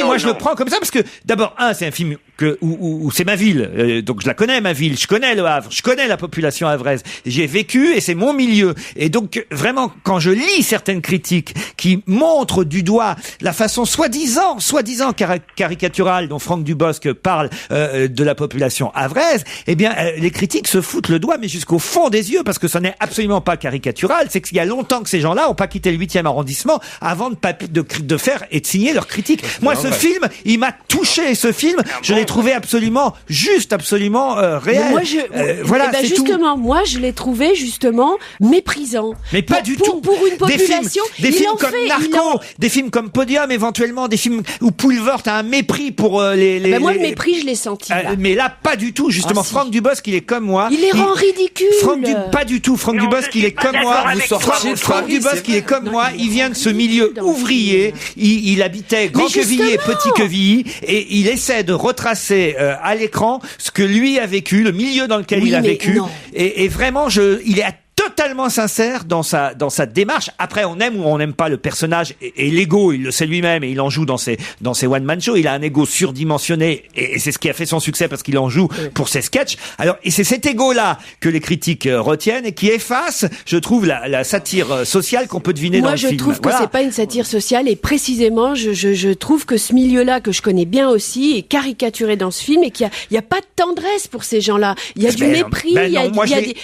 Moi je le prends comme ça parce que d'abord, c'est un film où c'est ma ville, donc je la connais, ma ville, je connais le Havre, je connais la population havraise, j'y ai vécu et c'est mon milieu. Et donc vraiment, quand je lis certaines critiques qui montrent du doigt la façon soi-disant caricaturale dont Franck Dubosc parle de la population havraise, eh bien les critiques se foutent le doigt mais jusqu'au fond des yeux, parce que ça n'est absolument pas caricatural. C'est qu'il y a longtemps que ces gens-là ont pas quitté le 8e arrondissement avant de faire et de signer leurs critiques. Moi, ce film, il m'a touché. Ce film, je l'ai trouvé absolument juste, absolument réel. Voilà, c'est justement, tout. Moi, je l'ai trouvé justement méprisant. Mais pas du tout. Pour une population, des films comme Narco, des films comme Podium, éventuellement, des films où Poulvord a un mépris pour les. Moi, le mépris, je l'ai senti. Mais là, pas du tout. Justement, Franck Dubosc, il est comme moi. Il les rend ridicules. Pas du tout. Franck Dubosc, il est comme moi. Franck Dubosc, il est comme moi. Il vient de ce milieu ouvrier. Il habitait Grand Quevilly et Petit Quevilly, et il essaie de retracer à l'écran ce que lui a vécu, le milieu dans lequel il a vécu. Et vraiment, il est totalement sincère dans sa démarche. Après, on aime ou on n'aime pas le personnage et l'ego, il le sait lui-même et il en joue dans ses one-man shows. Il a un ego surdimensionné et c'est ce qui a fait son succès parce qu'il en joue pour ses sketchs. Alors, et c'est cet ego-là que les critiques retiennent et qui efface, je trouve, la satire sociale qu'on peut deviner dans le film. Moi, je trouve que c'est pas une satire sociale et précisément, je trouve que ce milieu-là que je connais bien aussi est caricaturé dans ce film et qu'il y a pas de tendresse pour ces gens-là. Il y a du mépris,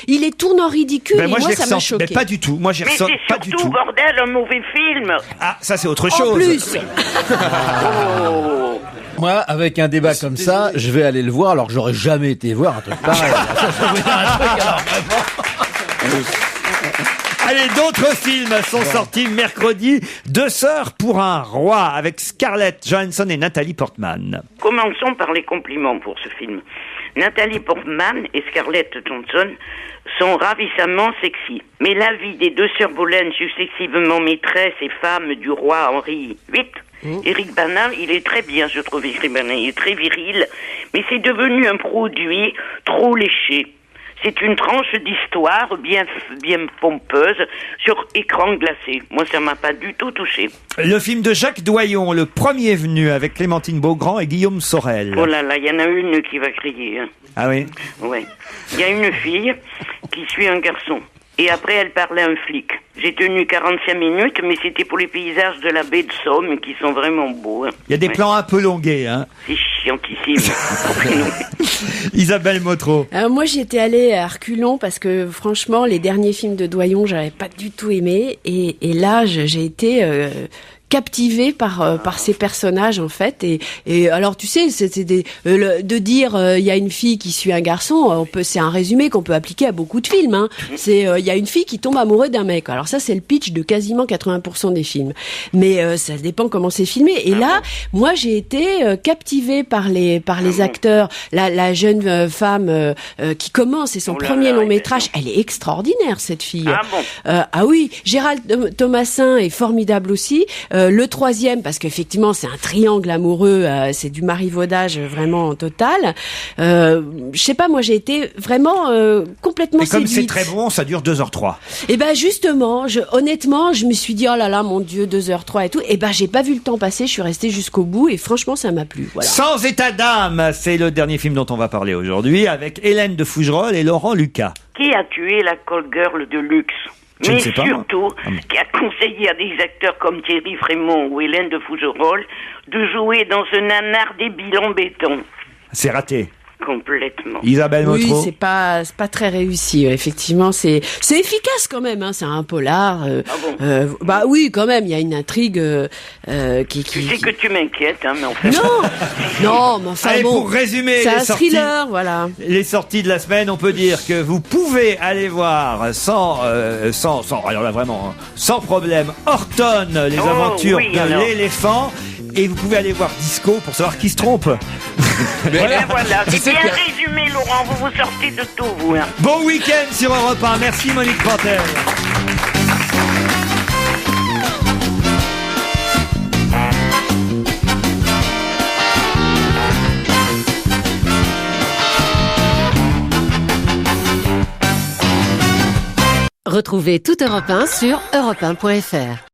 il les tourne en ridicule. Moi, ça m'a choqué. Mais pas du tout. Moi, j'y ressens pas du tout. Mais c'est surtout, bordel, un mauvais film. Ah, ça, c'est autre chose. En plus. Moi, avec un débat comme ça, je vais aller le voir alors que j'aurais jamais été voir un truc pareil. Allez, d'autres films sont sortis mercredi. 2 sœurs pour un roi avec Scarlett Johansson et Nathalie Portman. Commençons par les compliments pour ce film. Nathalie Portman et Scarlett Johansson sont ravissement sexy. Mais la vie des deux sœurs Boleyn, successivement maîtresses et femmes du roi Henri VIII, Éric Bana, il est très bien, je trouve, Éric Bana, il est très viril, mais c'est devenu un produit trop léché. C'est une tranche d'histoire bien pompeuse sur écran glacé. Moi, ça m'a pas du tout touché. Le film de Jacques Doyon, Le Premier Venu, avec Clémentine Beaugrand et Guillaume Sorel. Oh là là, il y en a une qui va crier. Hein. Ah oui? Ouais. Il y a une fille qui suit un garçon. Et après, elle parlait à un flic. J'ai tenu 45 minutes, mais c'était pour les paysages de la baie de Somme qui sont vraiment beaux. Hein. Il y a des plans un peu longués, hein. C'est chiantissime. Isabelle Motro. Moi, j'y étais allée à Reculons parce que, franchement, les derniers films de Doyon, j'avais pas du tout aimé. Et là, j'ai été captivée par ces personnages, en fait. Et alors, tu sais, c'était de dire il y a une fille qui suit un garçon, c'est un résumé qu'on peut appliquer à beaucoup de films. Hein. C'est il y a une fille qui tombe amoureuse d'un mec. Alors ça, c'est le pitch de quasiment 80% des films. Mais ça dépend comment c'est filmé. Et là, moi, j'ai été captivée par les acteurs. La jeune femme qui commence, c'est son premier long métrage. Elle est extraordinaire, cette fille. Ah oui, Gérald Thomasin est formidable aussi. Le troisième, parce qu'effectivement c'est un triangle amoureux, c'est du marivaudage vraiment total. Je sais pas, moi j'ai été vraiment complètement séduite. Et comme c'est très bon, ça dure 2h03. Et ben justement, honnêtement, je me suis dit oh là là, mon Dieu, 2h03 et tout. Et ben j'ai pas vu le temps passer, je suis restée jusqu'au bout et franchement ça m'a plu. Voilà. Sans état d'âme, c'est le dernier film dont on va parler aujourd'hui avec Hélène de Fougerolles et Laurent Lucas. Qui a tué la call girl de luxe? Mais surtout, qui a conseillé à des acteurs comme Thierry Frémont ou Hélène de Fougerolles de jouer dans ce nanar débile en béton. C'est raté. Complètement. Isabelle Motro. Oui, c'est pas très réussi. Effectivement, c'est efficace quand même. Hein. C'est un polar. Bah oui, quand même. Il y a une intrigue qui. Tu sais que tu m'inquiètes, hein, mais en fait. Non, mais enfin Allez, bon. pour résumer, c'est un sorties, thriller, voilà. Les sorties de la semaine, on peut dire que vous pouvez aller voir sans alors là vraiment, sans problème, Horton, les aventures de l'éléphant. Et vous pouvez aller voir Disco pour savoir qui se trompe. Voilà, c'est bien résumé, Laurent, vous sortez de tout, vous. Hein. Bon week-end sur Europe 1. Merci Monique Pantel. Retrouvez toute Europe 1 sur europe1.fr.